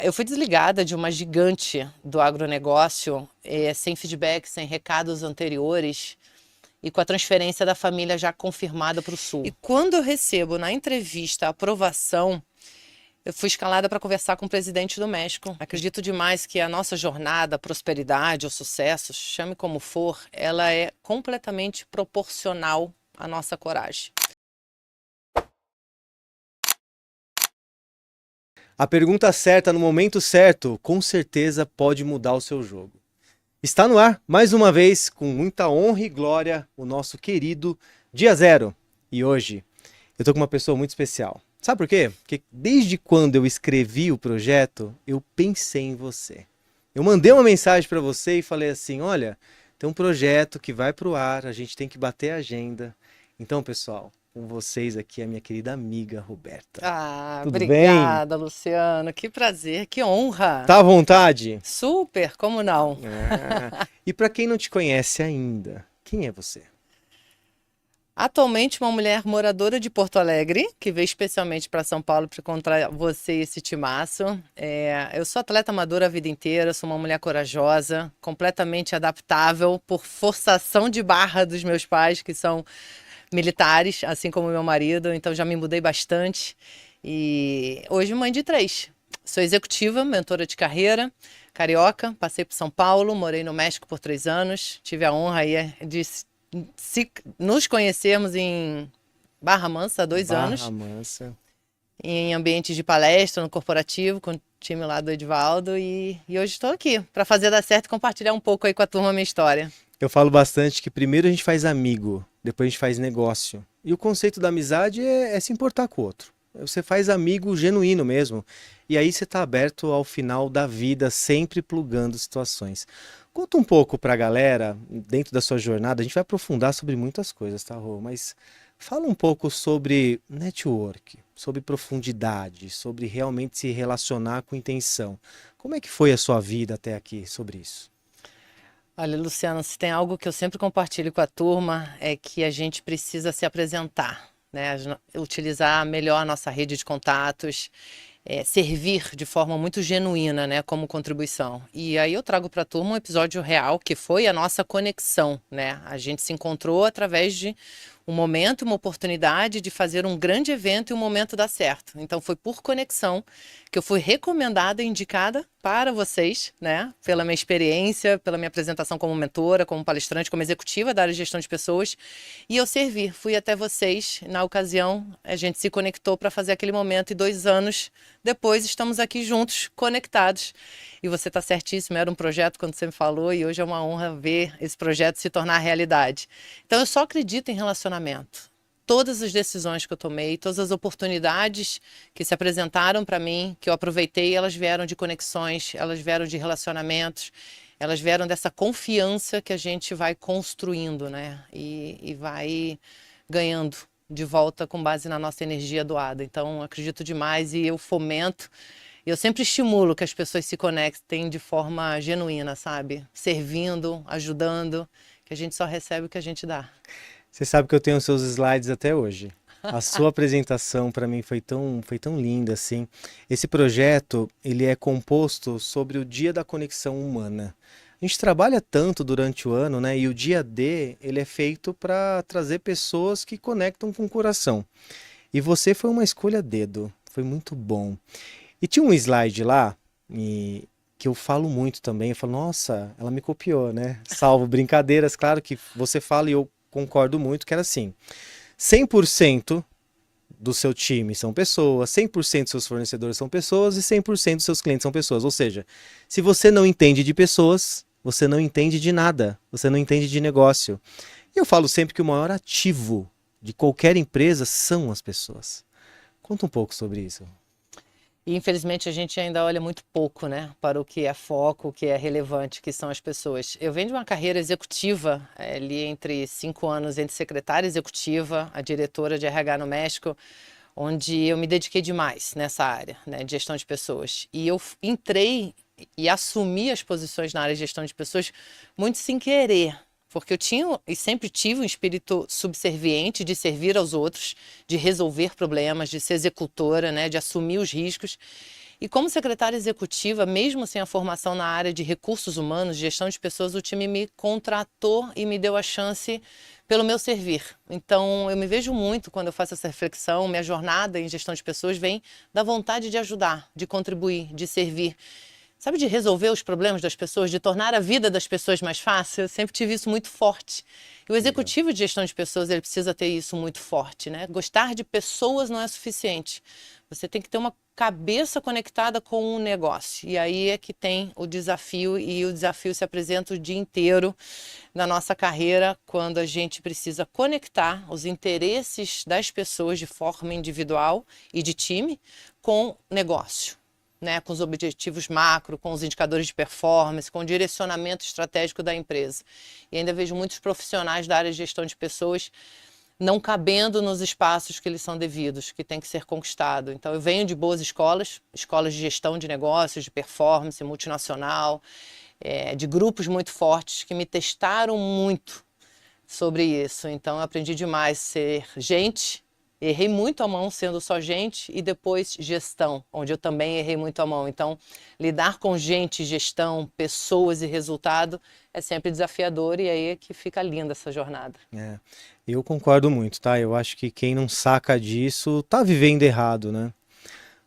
Eu fui desligada de uma gigante do agronegócio, sem feedback, sem recados anteriores e com a transferência da família já confirmada para o Sul. E quando eu recebo na entrevista a aprovação, eu fui escalada para conversar com o presidente do México. Acredito demais que a nossa jornada, prosperidade ou sucesso, chame como for, ela é completamente proporcional à nossa coragem. A pergunta certa no momento certo, com certeza pode mudar o seu jogo. Está no ar, mais uma vez, com muita honra e glória, o nosso querido Dia Zero. E hoje, eu tô com uma pessoa muito especial. Sabe por quê? Porque desde quando eu escrevi o projeto, eu pensei em você. Eu mandei uma mensagem para você e falei assim, olha, tem um projeto que vai pro ar, a gente tem que bater a agenda. Então, pessoal, com vocês aqui a minha querida amiga Roberta. Ah, Tudo bem? obrigada, Luciano. Que prazer, que honra. Tá à vontade? Super, como não? E para quem não te conhece ainda, quem é você? Atualmente, uma mulher moradora de Porto Alegre, que veio especialmente para São Paulo para encontrar você e esse timaço. Eu sou atleta amadora a vida inteira, sou uma mulher corajosa, completamente adaptável por forçação de barra dos meus pais, que são militares, assim como meu marido, então já me mudei bastante. E hoje mãe de 3. Sou executiva, mentora de carreira, carioca, passei por São Paulo, morei no México por 3 anos, tive a honra aí de nos conhecermos em Barra Mansa há 2 Barra anos, Mansa. em ambientes de palestra, no corporativo, com o time lá do Edvaldo, e hoje estou aqui para fazer dar certo e compartilhar um pouco aí com a turma a minha história. Eu falo bastante que primeiro a gente faz amigo, depois a gente faz negócio. E o conceito da amizade é se importar com o outro. Você faz amigo genuíno mesmo. E aí você está aberto ao final da vida, sempre plugando situações. Conta um pouco pra galera, dentro da sua jornada, a gente vai aprofundar sobre muitas coisas, tá, Rô? Mas fala um pouco sobre network, sobre profundidade, sobre realmente se relacionar com intenção. Como é que foi a sua vida até aqui sobre isso? Olha, Luciano, se tem algo que eu sempre compartilho com a turma é que a gente precisa se apresentar, né? Utilizar melhor a nossa rede de contatos, servir de forma muito genuína, né, como contribuição. E aí eu trago para a turma um episódio real que foi a nossa conexão, né? A gente se encontrou através de um momento, uma oportunidade de fazer um grande evento e o momento dar certo. Então foi por conexão que eu fui recomendada e indicada para vocês, né? Pela minha experiência, pela minha apresentação como mentora, como palestrante, como executiva da área de gestão de pessoas. E eu servi, fui até vocês. Na ocasião, a gente se conectou para fazer aquele momento e 2 anos depois estamos aqui juntos, conectados. E você está certíssimo, era um projeto quando você me falou e hoje é uma honra ver esse projeto se tornar realidade. Então eu só acredito em relacionamento. Todas as decisões que eu tomei, todas as oportunidades que se apresentaram para mim, que eu aproveitei, elas vieram de conexões, elas vieram de relacionamentos, elas vieram dessa confiança que a gente vai construindo, né? E vai ganhando de volta com base na nossa energia doada. Então, acredito demais e eu fomento. Eu sempre estimulo que as pessoas se conectem de forma genuína, sabe? Servindo, ajudando, que a gente só recebe o que a gente dá. Você sabe que eu tenho os seus slides até hoje. A sua apresentação para mim foi tão linda assim. Esse projeto, ele é composto sobre o Dia da Conexão Humana. A gente trabalha tanto durante o ano, né? E o dia D, ele é feito para trazer pessoas que conectam com o coração. E você foi uma escolha a dedo. Foi muito bom. E tinha um slide lá que eu falo muito também. Eu falo, nossa, ela me copiou, né? Salvo brincadeiras, claro que você fala e eu concordo muito, que era assim, 100% do seu time são pessoas, 100% dos seus fornecedores são pessoas e 100% dos seus clientes são pessoas. Ou seja, se você não entende de pessoas, você não entende de nada, você não entende de negócio. E eu falo sempre que o maior ativo de qualquer empresa são as pessoas. Conta um pouco sobre isso. E infelizmente a gente ainda olha muito pouco, né, para o que é foco, o que é relevante, que são as pessoas. Eu venho de uma carreira executiva, ali entre 5 anos entre secretária executiva, a diretora de RH no México, onde eu me dediquei demais nessa área, né, de gestão de pessoas. E eu entrei e assumi as posições na área de gestão de pessoas muito sem querer, porque eu tinha e sempre tive um espírito subserviente de servir aos outros, de resolver problemas, de ser executora, né, de assumir os riscos. E como secretária executiva, mesmo sem a formação na área de recursos humanos, gestão de pessoas, o time me contratou e me deu a chance pelo meu servir. Então, eu me vejo muito quando eu faço essa reflexão, minha jornada em gestão de pessoas vem da vontade de ajudar, de contribuir, de servir. Sabe, de resolver os problemas das pessoas, de tornar a vida das pessoas mais fácil. Eu sempre tive isso muito forte. E o executivo de gestão de pessoas, ele precisa ter isso muito forte, né? Gostar de pessoas não é suficiente. Você tem que ter uma cabeça conectada com o negócio. E aí é que tem o desafio, e o desafio se apresenta o dia inteiro na nossa carreira, quando a gente precisa conectar os interesses das pessoas de forma individual e de time com negócio. Né, com os objetivos macro, com os indicadores de performance, com o direcionamento estratégico da empresa. E ainda vejo muitos profissionais da área de gestão de pessoas não cabendo nos espaços que eles são devidos, que tem que ser conquistado. Então, eu venho de boas escolas, escolas de gestão de negócios, de performance, multinacional, de grupos muito fortes que me testaram muito sobre isso. Então, eu aprendi demais a ser gente. Errei muito a mão sendo só gente, e depois gestão, onde eu também errei muito a mão. Então, lidar com gente, gestão, pessoas e resultado é sempre desafiador, e aí é que fica linda essa jornada. Eu concordo muito, tá? Eu acho que quem não saca disso tá vivendo errado, né?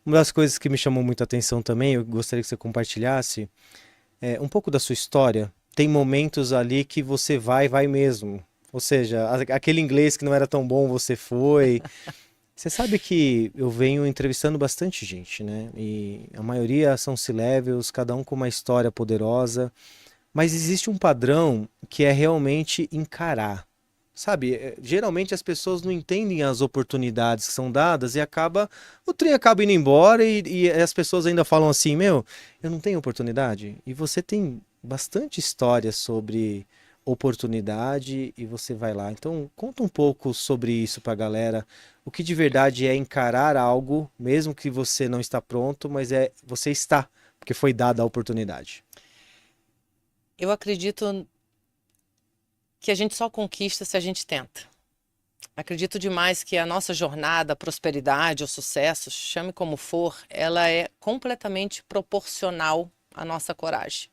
Uma das coisas que me chamou muita atenção também, eu gostaria que você compartilhasse, um pouco da sua história. Tem momentos ali que você vai mesmo. Ou seja, aquele inglês que não era tão bom, você foi. Você sabe que eu venho entrevistando bastante gente, né? E a maioria são C-levels, cada um com uma história poderosa. Mas existe um padrão que é realmente encarar. Sabe, geralmente as pessoas não entendem as oportunidades que são dadas e o trem acaba indo embora e as pessoas ainda falam assim, meu, eu não tenho oportunidade. E você tem bastante história sobre oportunidade e você vai lá. Então, conta um pouco sobre isso pra galera. O que de verdade é encarar algo, mesmo que você não está pronto, mas você está, porque foi dada a oportunidade. Eu acredito que a gente só conquista se a gente tenta. Acredito demais que a nossa jornada, a prosperidade, o sucesso, chame como for, ela é completamente proporcional à nossa coragem.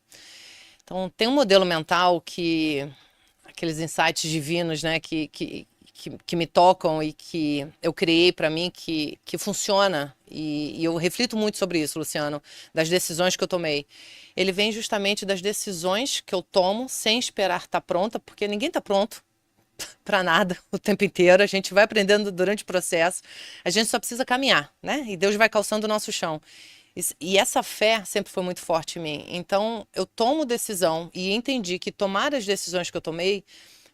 Então, tem um modelo mental que, aqueles insights divinos, né, que me tocam e que eu criei para mim, que funciona, e eu reflito muito sobre isso, Luciano, das decisões que eu tomei. Ele vem justamente das decisões que eu tomo sem esperar estar pronta, porque ninguém está pronto para nada o tempo inteiro, a gente vai aprendendo durante o processo, a gente só precisa caminhar, né? E Deus vai calçando o nosso chão. E essa fé sempre foi muito forte em mim. Então, eu tomo decisão e entendi que tomar as decisões que eu tomei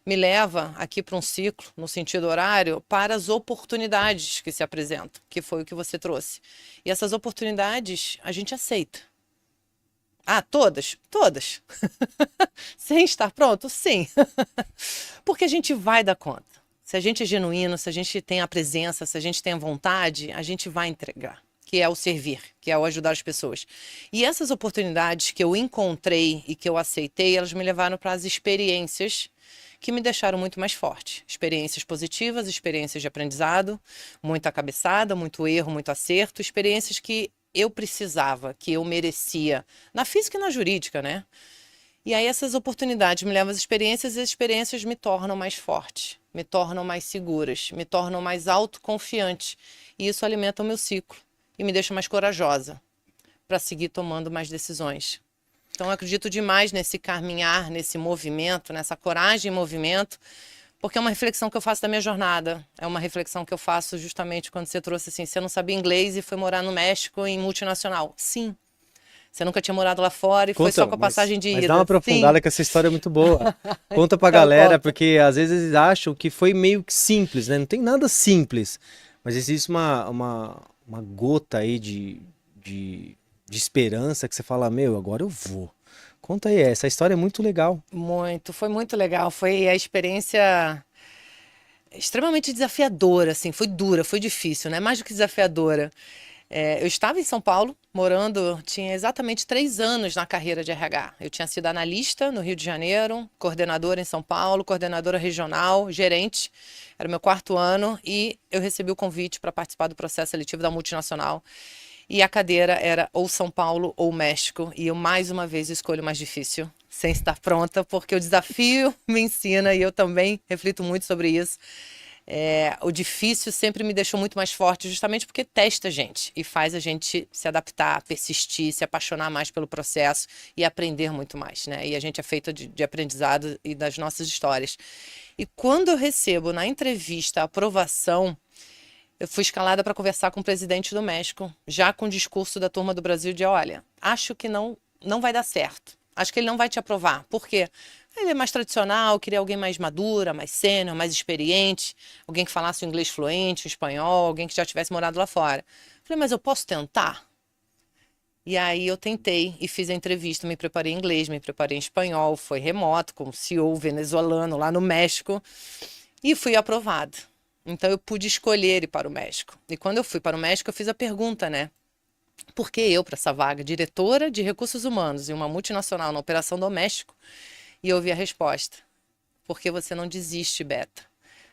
me leva aqui para um ciclo, no sentido horário, para as oportunidades que se apresentam, que foi o que você trouxe. E essas oportunidades a gente aceita. Ah, todas? Todas. Sem estar pronto? Sim. Porque a gente vai dar conta. Se a gente é genuíno, se a gente tem a presença, se a gente tem a vontade, a gente vai entregar, que é o servir, que é o ajudar as pessoas. E essas oportunidades que eu encontrei e que eu aceitei, elas me levaram para as experiências que me deixaram muito mais forte. Experiências positivas, experiências de aprendizado, muita cabeçada, muito erro, muito acerto, experiências que eu precisava, que eu merecia, na física e na jurídica, né? E aí essas oportunidades me levam às experiências, e as experiências me tornam mais forte, me tornam mais seguras, me tornam mais autoconfiante. E isso alimenta o meu ciclo e me deixa mais corajosa para seguir tomando mais decisões. Então, eu acredito demais nesse caminhar, nesse movimento, nessa coragem em movimento, porque é uma reflexão que eu faço da minha jornada. É uma reflexão que eu faço justamente quando você trouxe assim, você não sabia inglês e foi morar no México em multinacional. Sim. Você nunca tinha morado lá fora e foi só com a passagem de ida. Mas dá uma aprofundada. Sim. Que essa história é muito boa. Conta pra Então, galera, conta. Porque às vezes eles acham que foi meio que simples, né? Não tem nada simples. Mas existe uma gota aí de esperança que você fala, meu, agora eu vou. Conta aí, essa história é muito legal. Foi muito legal. Foi a experiência extremamente desafiadora, assim, foi dura, foi difícil, né? Mais do que desafiadora. Eu estava em São Paulo, morando, tinha exatamente 3 anos na carreira de RH. Eu tinha sido analista no Rio de Janeiro, coordenadora em São Paulo, coordenadora regional, gerente. Era o meu 4º ano e eu recebi o convite para participar do processo seletivo da multinacional. E a cadeira era ou São Paulo ou México. E eu, mais uma vez, escolho o mais difícil, sem estar pronta, porque o desafio me ensina, e eu também reflito muito sobre isso. O difícil sempre me deixou muito mais forte, justamente porque testa a gente e faz a gente se adaptar, persistir, se apaixonar mais pelo processo e aprender muito mais, né? E a gente é feito de aprendizado e das nossas histórias. E quando eu recebo na entrevista a aprovação, eu fui escalada para conversar com o presidente do México, já com o discurso da Turma do Brasil de, olha, acho que não vai dar certo. Acho que ele não vai te aprovar. Por quê? Ele é mais tradicional, queria alguém mais madura, mais sênior, mais experiente, alguém que falasse o inglês fluente, o espanhol, alguém que já tivesse morado lá fora. Falei, mas eu posso tentar? E aí eu tentei e fiz a entrevista, me preparei em inglês, me preparei em espanhol, foi remoto, com o CEO venezuelano lá no México, e fui aprovada. Então eu pude escolher ir para o México. E quando eu fui para o México, eu fiz a pergunta, né? Por que eu para essa vaga? Diretora de Recursos Humanos em uma multinacional na Operação Doméstico. E eu ouvi a resposta. Porque você não desiste, Beta.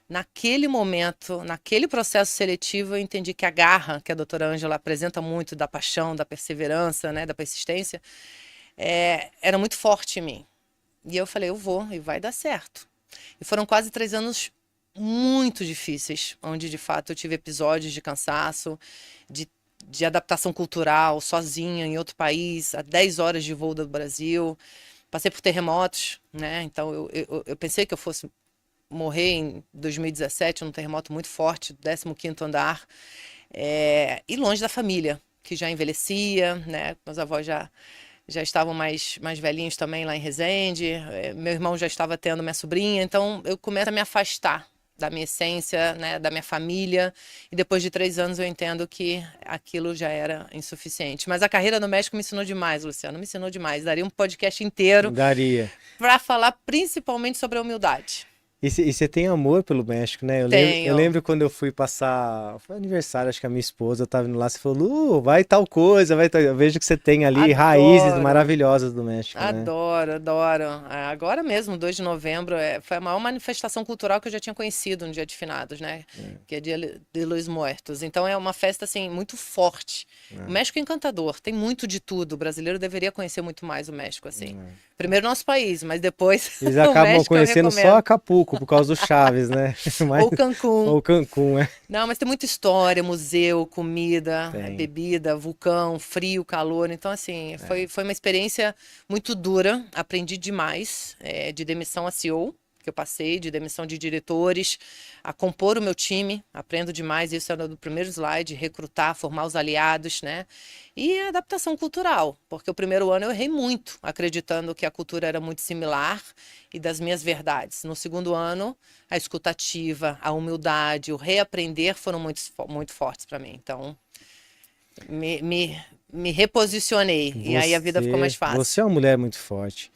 Naquele momento, naquele processo seletivo, eu entendi que a garra que a doutora Ângela apresenta muito, da paixão, da perseverança, né, da persistência, era muito forte em mim. E eu falei, eu vou e vai dar certo. E foram quase 3 anos muito difíceis, onde de fato eu tive episódios de cansaço, de adaptação cultural, sozinha em outro país, a 10 horas de voo do Brasil. Passei por terremotos, né? Então eu pensei que eu fosse morrer em 2017, num terremoto muito forte, 15º andar, e longe da família, que já envelhecia, né? Meus avós já estavam mais velhinhos também lá em Resende, meu irmão já estava tendo minha sobrinha, então eu começo a me afastar da minha essência, né, da minha família, e depois de 3 anos eu entendo que aquilo já era insuficiente. Mas a carreira no México me ensinou demais, Luciano, me ensinou demais. Daria um podcast inteiro Daria. para falar principalmente sobre a humildade. E você tem amor pelo México, né? Eu Tenho. lembro quando eu fui passar. Foi aniversário, acho que a minha esposa tava indo lá. Você falou, Lu, vai tal coisa, vai tal. Eu vejo que você tem ali raízes Adoro. maravilhosas do México, né? Adoro, adoro. Agora mesmo, 2 de novembro, foi a maior manifestação cultural que eu já tinha conhecido no Dia de Finados, né? Que é Dia de los Muertos. Então é uma festa, assim, muito forte. O México é encantador, tem muito de tudo. O brasileiro deveria conhecer muito mais o México, assim. Primeiro nosso país, mas depois Eles o acabam México eu conhecendo só recomendo. Acapulco por causa do Chaves, né? Ou Cancún. Ou Cancún, é. Não, mas tem muita história, museu, comida, Tem. bebida, vulcão, frio, calor. Então, assim, foi uma experiência muito dura. Aprendi demais, de demissão a CEO, que eu passei, de demissão de diretores, a compor o meu time. Aprendo demais, isso era do primeiro slide, recrutar, formar os aliados, né? E a adaptação cultural, porque o primeiro ano eu errei muito, acreditando que a cultura era muito similar e das minhas verdades. No segundo ano, a escutativa, a humildade, o reaprender foram muito fortes para mim. Então, me reposicionei e aí a vida ficou mais Você fácil. é uma mulher muito forte.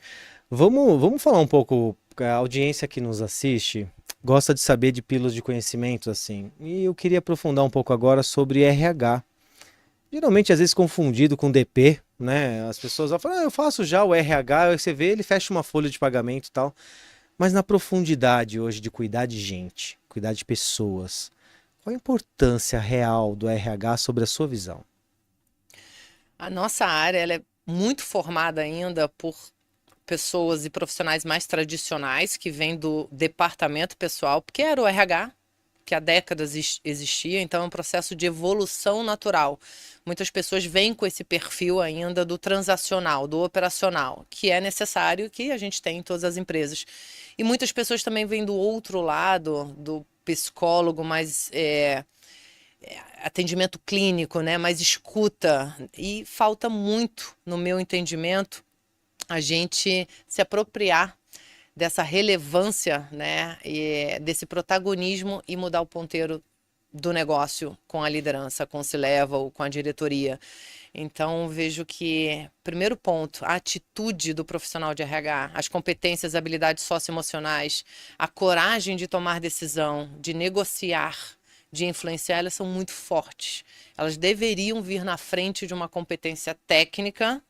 Vamos falar um pouco, a audiência que nos assiste gosta de saber de pílulas de conhecimento, assim. E eu queria aprofundar um pouco agora sobre RH. Geralmente, às vezes, confundido com DP, né? As pessoas vão falar, eu faço já o RH, aí você vê, ele fecha uma folha de pagamento e tal. Mas na profundidade hoje de cuidar de gente, cuidar de pessoas, qual a importância real do RH sobre a sua visão? A nossa área ela é muito formada ainda por pessoas e profissionais mais tradicionais que vêm do departamento pessoal, porque era o RH que há décadas existia, então é um processo de evolução natural. Muitas pessoas vêm com esse perfil ainda do transacional, do operacional, que é necessário que a gente tem em todas as empresas. E muitas pessoas também vêm do outro lado, do psicólogo mais atendimento clínico, né, mais escuta. E falta muito, no meu entendimento, a gente se apropriar dessa relevância, né, e desse protagonismo e mudar o ponteiro do negócio com a liderança, com o C-Level, com a diretoria. Então, vejo que, primeiro ponto, a atitude do profissional de RH, as competências, habilidades socioemocionais, a coragem de tomar decisão, de negociar, de influenciar, elas são muito fortes. Elas deveriam vir na frente de uma competência técnica,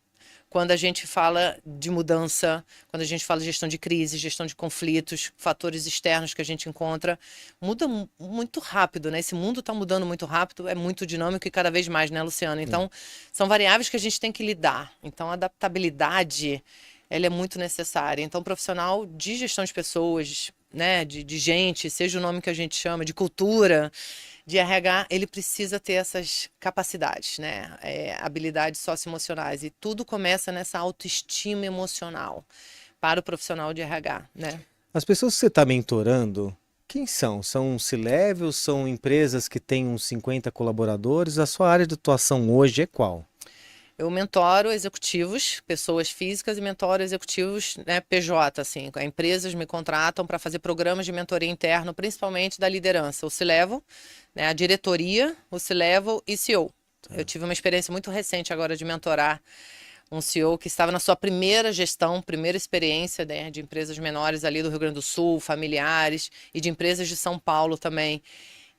quando a gente fala de mudança, quando a gente fala de gestão de crise, gestão de conflitos, fatores externos que a gente encontra, muda muito rápido, né? Esse mundo está mudando muito rápido, é muito dinâmico e cada vez mais, né, Luciano? Então, são variáveis que a gente tem que lidar. Então, a adaptabilidade, ela é muito necessária. Então, profissional de gestão de pessoas, né, de gente, seja o nome que a gente chama, de cultura, de RH, ele precisa ter essas capacidades, né? Habilidades socioemocionais. E tudo começa nessa autoestima emocional para o profissional de RH, né? As pessoas que você está mentorando, quem são? São C-levels? São empresas que têm uns 50 colaboradores? A sua área de atuação hoje é qual? Eu mentoro executivos, pessoas físicas e mentoro executivos, né, PJ, assim, empresas me contratam para fazer programas de mentoria interno, principalmente da liderança, o C-Level, né, a diretoria, o C-Level e CEO. Eu tive uma experiência muito recente agora de mentorar um CEO que estava na sua primeira gestão, primeira experiência, né, de empresas menores ali do Rio Grande do Sul, familiares, e de empresas de São Paulo também.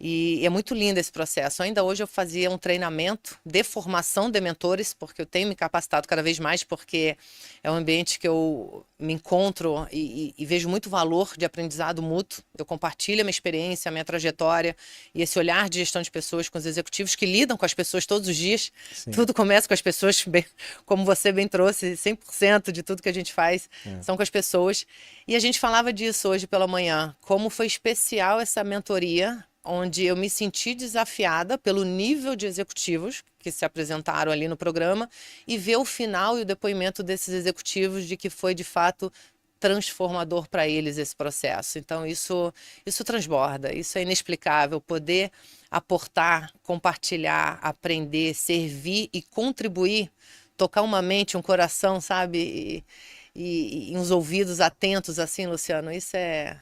E é muito lindo esse processo. Ainda hoje eu fazia um treinamento de formação de mentores, porque eu tenho me capacitado cada vez mais, porque é um ambiente que eu me encontro e vejo muito valor de aprendizado mútuo. Eu compartilho a minha experiência, a minha trajetória e esse olhar de gestão de pessoas com os executivos que lidam com as pessoas todos os dias. Sim. Tudo começa com as pessoas, bem, como você bem trouxe, 100% de tudo que a gente faz são com as pessoas. E a gente falava disso hoje pela manhã, como foi especial essa mentoria, onde eu me senti desafiada pelo nível de executivos que se apresentaram ali no programa e ver o final e o depoimento desses executivos de que foi de fato transformador para eles esse processo. Então isso transborda, isso é inexplicável, poder aportar, compartilhar, aprender, servir e contribuir, tocar uma mente, um coração, sabe, e uns ouvidos atentos assim, Luciano, isso é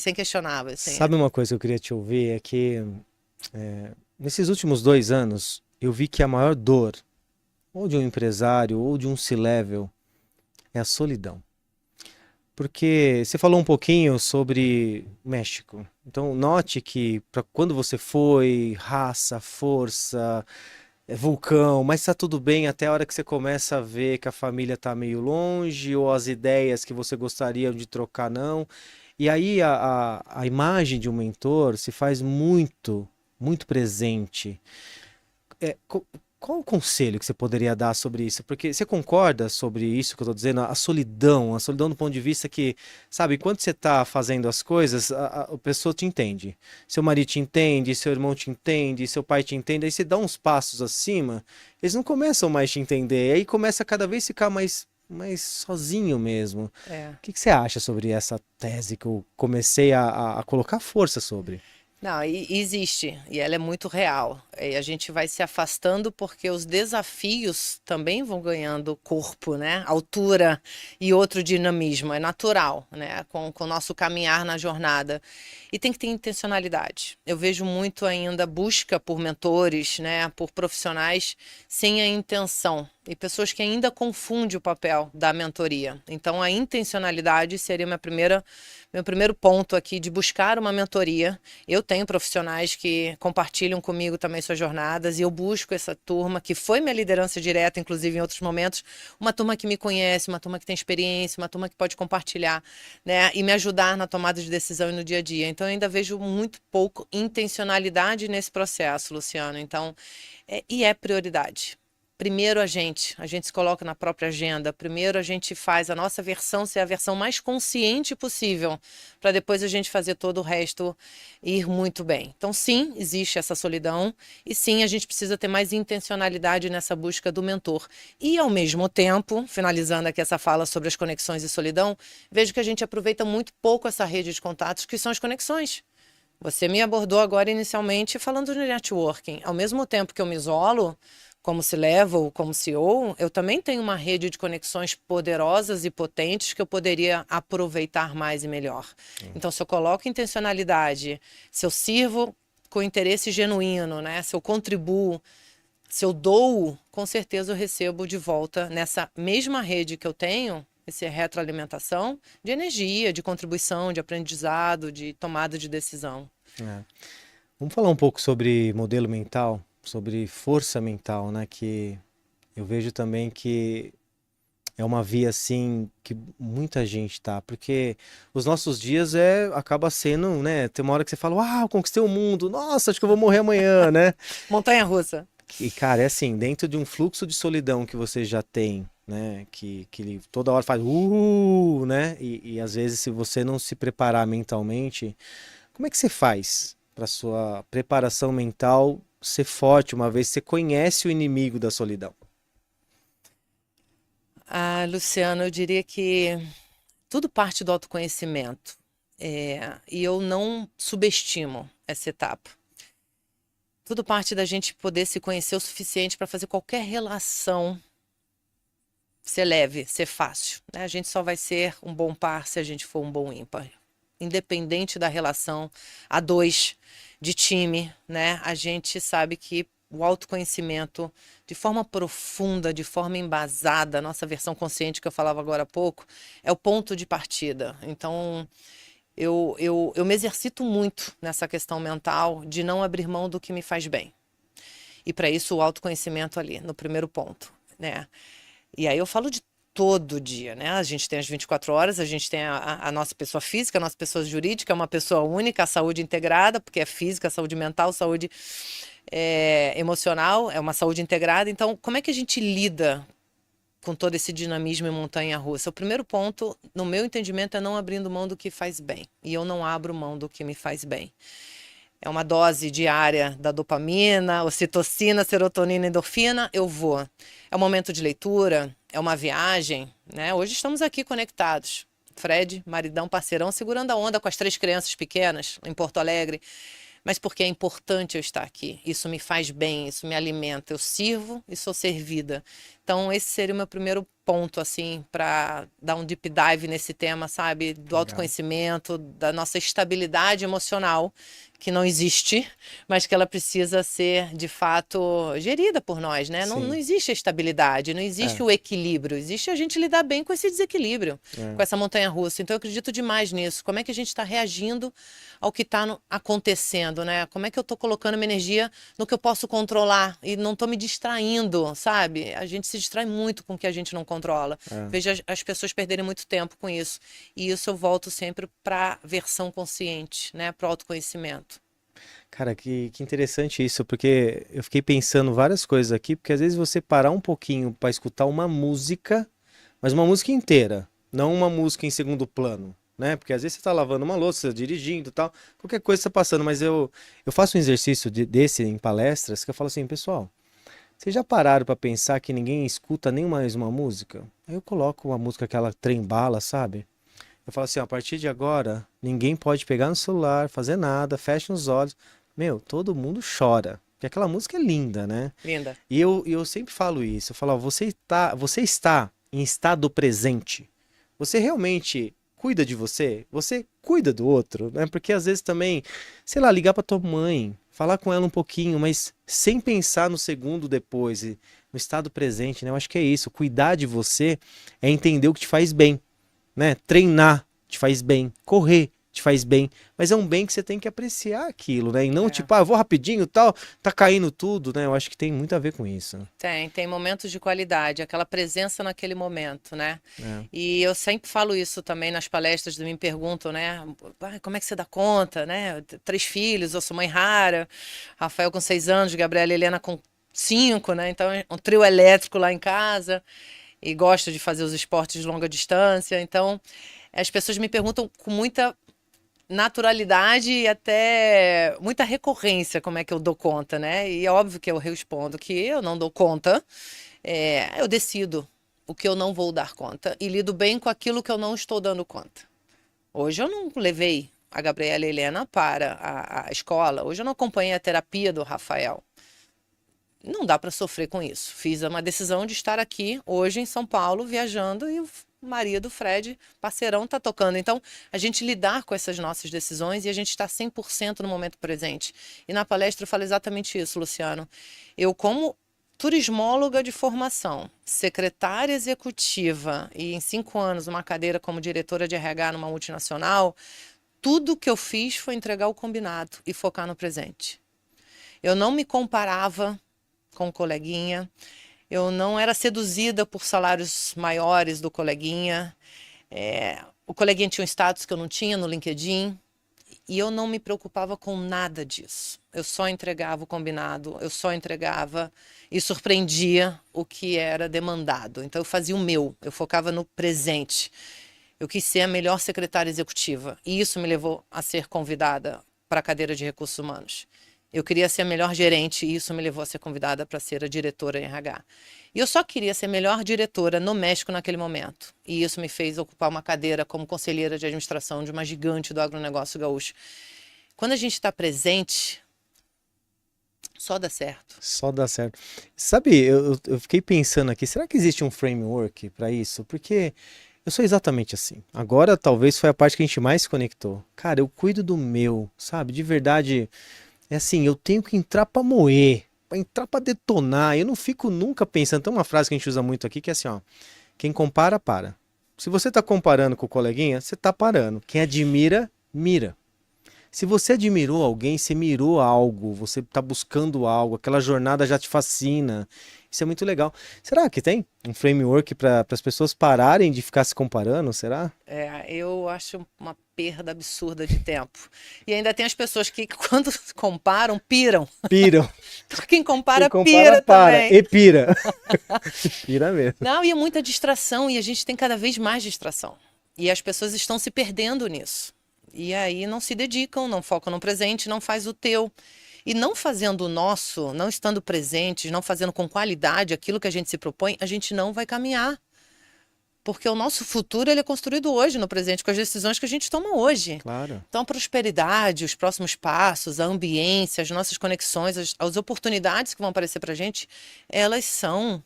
inquestionável, assim. Sabe uma coisa que eu queria te ouvir? É que nesses últimos 2 anos eu vi que a maior dor, ou de um empresário, ou de um C-level, é a solidão. Porque você falou um pouquinho sobre o México. Então, note que para quando você foi, raça, força, vulcão, mas está tudo bem até a hora que você começa a ver que a família está meio longe ou as ideias que você gostaria de trocar não. E aí a imagem de um mentor se faz muito, muito presente. É, qual o conselho que você poderia dar sobre isso? Porque você concorda sobre isso que eu estou dizendo? A solidão do ponto de vista que, sabe, quando você está fazendo as coisas, a pessoa te entende. Seu marido te entende, seu irmão te entende, seu pai te entende, aí você dá uns passos acima, eles não começam mais a te entender, aí começa a cada vez ficar mais sozinho mesmo. O que você acha sobre essa tese que eu comecei a colocar força sobre? Não, e existe, e ela é muito real. E a gente vai se afastando porque os desafios também vão ganhando corpo, né? Altura e outro dinamismo, é natural, né? Com o nosso caminhar na jornada. E tem que ter intencionalidade. Eu vejo muito ainda busca por mentores, né? Por profissionais sem a intenção. E pessoas que ainda confundem o papel da mentoria. Então, a intencionalidade seria meu primeiro ponto aqui de buscar uma mentoria. Eu tenho profissionais que compartilham comigo também suas jornadas e eu busco essa turma, que foi minha liderança direta, inclusive em outros momentos, uma turma que me conhece, uma turma que tem experiência, uma turma que pode compartilhar, né, e me ajudar na tomada de decisão e no dia a dia. Então, eu ainda vejo muito pouco intencionalidade nesse processo, Luciano. Então, e é prioridade. Primeiro a gente se coloca na própria agenda, primeiro a gente faz a nossa versão ser a versão mais consciente possível, para depois a gente fazer todo o resto ir muito bem. Então sim, existe essa solidão e sim, a gente precisa ter mais intencionalidade nessa busca do mentor. E ao mesmo tempo, finalizando aqui essa fala sobre as conexões e solidão, vejo que a gente aproveita muito pouco essa rede de contatos que são as conexões. Você me abordou agora inicialmente falando de networking. Ao mesmo tempo que eu me isolo, como C-Level, como CEO, eu também tenho uma rede de conexões poderosas e potentes que eu poderia aproveitar mais e melhor. Então, se eu coloco intencionalidade, se eu sirvo com interesse genuíno, né? Se eu contribuo, se eu dou, com certeza eu recebo de volta nessa mesma rede que eu tenho, essa retroalimentação de energia, de contribuição, de aprendizado, de tomada de decisão. Vamos falar um pouco sobre modelo mental, sobre força mental, né? Que Eu vejo também que é uma via assim que muita gente tá, porque os nossos dias acaba sendo, né? Tem uma hora que você fala, uau, conquistei o mundo, nossa, acho que eu vou morrer amanhã, né? Montanha-russa. E, cara, é assim, dentro de um fluxo de solidão que você já tem, né? Que ele toda hora faz, né? E às vezes, se você não se preparar mentalmente, como é que você faz para sua preparação mental ser forte, uma vez que você conhece o inimigo da solidão? Ah, Luciano, eu diria que tudo parte do autoconhecimento. E eu não subestimo essa etapa. Tudo parte da gente poder se conhecer o suficiente para fazer qualquer relação ser leve, ser fácil, né? A gente só vai ser um bom par se a gente for um bom ímpar. Independente da relação a dois, de time, né? A gente sabe que o autoconhecimento, de forma profunda, de forma embasada, a nossa versão consciente que eu falava agora há pouco, é o ponto de partida. Então, eu me exercito muito nessa questão mental de não abrir mão do que me faz bem. E para isso o autoconhecimento ali, no primeiro ponto, né? E aí eu falo de todo dia, né? A gente tem as 24 horas, a gente tem a nossa pessoa física, a nossa pessoa jurídica, é uma pessoa única, a saúde integrada, porque é física, saúde mental, saúde emocional, é uma saúde integrada. Então, como é que a gente lida com todo esse dinamismo em montanha-russa? O primeiro ponto, no meu entendimento, é não abrindo mão do que faz bem. E eu não abro mão do que me faz bem. É uma dose diária da dopamina, ocitocina, serotonina, endorfina, eu vou. É um momento de leitura, é uma viagem, né? Hoje estamos aqui conectados. Fred, maridão, parceirão, segurando a onda com as 3 crianças pequenas em Porto Alegre. Mas porque é importante eu estar aqui. Isso me faz bem, isso me alimenta. Eu sirvo e sou servida. Então, esse seria o meu primeiro ponto, assim, para dar um deep dive nesse tema, sabe? Do Legal. autoconhecimento, da nossa estabilidade emocional, que não existe, mas que ela precisa ser, de fato, gerida por nós, né? Não Sim. existe a estabilidade, não existe É, o equilíbrio, existe a gente lidar bem com esse desequilíbrio, com é. essa montanha-russa. Então, eu acredito demais nisso. Como é que a gente está reagindo ao que está acontecendo, né? Como é que eu estou colocando minha energia no que eu posso controlar e não estou me distraindo, sabe? A gente se distrai muito com o que a gente não controla. É. Vejo as pessoas perderem muito tempo com isso. E isso eu volto sempre para a versão consciente, né? Para o autoconhecimento. Cara, que interessante isso, porque eu fiquei pensando várias coisas aqui, porque às vezes você parar um pouquinho para escutar uma música, mas uma música inteira, não uma música em segundo plano, né? Porque às vezes você tá lavando uma louça, dirigindo e tal, qualquer coisa você tá passando, mas eu faço um exercício desse em palestras que eu falo assim, pessoal, vocês já pararam para pensar que ninguém escuta nem mais uma música? Aí eu coloco uma música, aquela trem bala, sabe? Eu falo assim, ó, a partir de agora, ninguém pode pegar no celular, fazer nada, fecha os olhos. Meu, todo mundo chora. Porque aquela música é linda, né? Linda. E eu sempre falo isso. Eu falo, ó, você está em estado presente. Você realmente cuida de você? Você cuida do outro, né? Porque às vezes também, sei lá, ligar pra tua mãe, falar com ela um pouquinho, mas sem pensar no segundo depois, e no estado presente, né? Eu acho que é isso. Cuidar de você é entender o que te faz bem, né? Treinar te faz bem, correr te faz bem, mas é um bem que você tem que apreciar aquilo, né? E não É. tipo, ah, eu vou rapidinho, tal, tá caindo tudo, né? Eu acho que tem muito a ver com isso. Tem momentos de qualidade, aquela presença naquele momento, né? É. E eu sempre falo isso também nas palestras, me perguntam, né? "Ah, como é que você dá conta, né? 3 filhos, eu sou mãe rara, Rafael com 6 anos, Gabriela e Helena com 5, né? Então é um trio elétrico lá em casa e gosto de fazer os esportes de longa distância. Então as pessoas me perguntam com muita naturalidade e até muita recorrência como é que eu dou conta, né? E é óbvio que eu respondo que eu não dou conta, eu decido o que eu não vou dar conta e lido bem com aquilo que eu não estou dando conta. Hoje eu não levei a Gabriela e a Helena para a escola, hoje eu não acompanhei a terapia do Rafael. Não dá para sofrer com isso. Fiz uma decisão de estar aqui hoje em São Paulo, viajando, e o marido, Fred, parceirão, está tocando. Então, a gente lidar com essas nossas decisões e a gente está 100% no momento presente. E na palestra eu falo exatamente isso, Luciano. Eu, como turismóloga de formação, secretária executiva e em 5 anos uma cadeira como diretora de RH numa multinacional, tudo que eu fiz foi entregar o combinado e focar no presente. Eu não me comparava com um coleguinha. Eu não era seduzida por salários maiores do coleguinha. O coleguinha tinha um status que eu não tinha no LinkedIn. E eu não me preocupava com nada disso. Eu só entregava o combinado, eu só entregava e surpreendia o que era demandado. Então eu fazia o meu, eu focava no presente. Eu quis ser a melhor secretária executiva e isso me levou a ser convidada para a cadeira de recursos humanos. Eu queria ser a melhor gerente e isso me levou a ser convidada para ser a diretora em RH. E eu só queria ser a melhor diretora no México naquele momento. E isso me fez ocupar uma cadeira como conselheira de administração de uma gigante do agronegócio gaúcho. Quando a gente está presente, só dá certo. Só dá certo. Sabe, eu fiquei pensando aqui, será que existe um framework para isso? Porque eu sou exatamente assim. Agora, talvez foi a parte que a gente mais se conectou. Cara, eu cuido do meu, sabe? De verdade, é assim, eu tenho que entrar pra moer, pra entrar pra detonar. Eu não fico nunca pensando. Tem uma frase que a gente usa muito aqui que é assim, ó. Quem compara, para. Se você tá comparando com o coleguinha, você tá parando. Quem admira, mira. Se você admirou alguém, você mirou algo, você tá buscando algo, aquela jornada já te fascina. Isso é muito legal. Será que tem um framework para as pessoas pararem de ficar se comparando? Será? Eu acho uma perda absurda de tempo. E ainda tem as pessoas que, quando comparam, piram. Piram. Então, quem Quem compara, compara, pira para. também. E pira. Pira mesmo. Não, e é muita distração, e a gente tem cada vez mais distração. E as pessoas estão se perdendo nisso. E aí não se dedicam, não focam no presente, não faz o teu. E não fazendo o nosso, não estando presentes, não fazendo com qualidade aquilo que a gente se propõe, a gente não vai caminhar. Porque o nosso futuro ele é construído hoje, no presente, com as decisões que a gente toma hoje. Claro. Então, a prosperidade, os próximos passos, a ambiência, as nossas conexões, as oportunidades que vão aparecer para a gente, elas são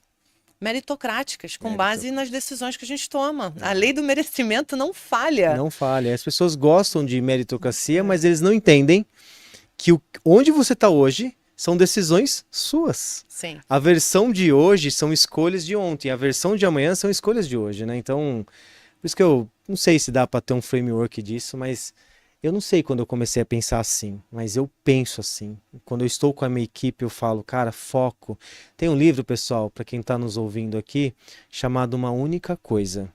meritocráticas, com base nas decisões que a gente toma. A lei do merecimento não falha. Não falha. As pessoas gostam de meritocracia, mas eles não entendem que onde você está hoje são decisões suas. Sim. A versão de hoje são escolhas de ontem, a versão de amanhã são escolhas de hoje, né? Então, por isso que eu não sei se dá para ter um framework disso, mas eu não sei quando eu comecei a pensar assim, mas eu penso assim. Quando eu estou com a minha equipe, eu falo, cara, foco. Tem um livro, pessoal, para quem está nos ouvindo aqui, chamado Uma Única Coisa.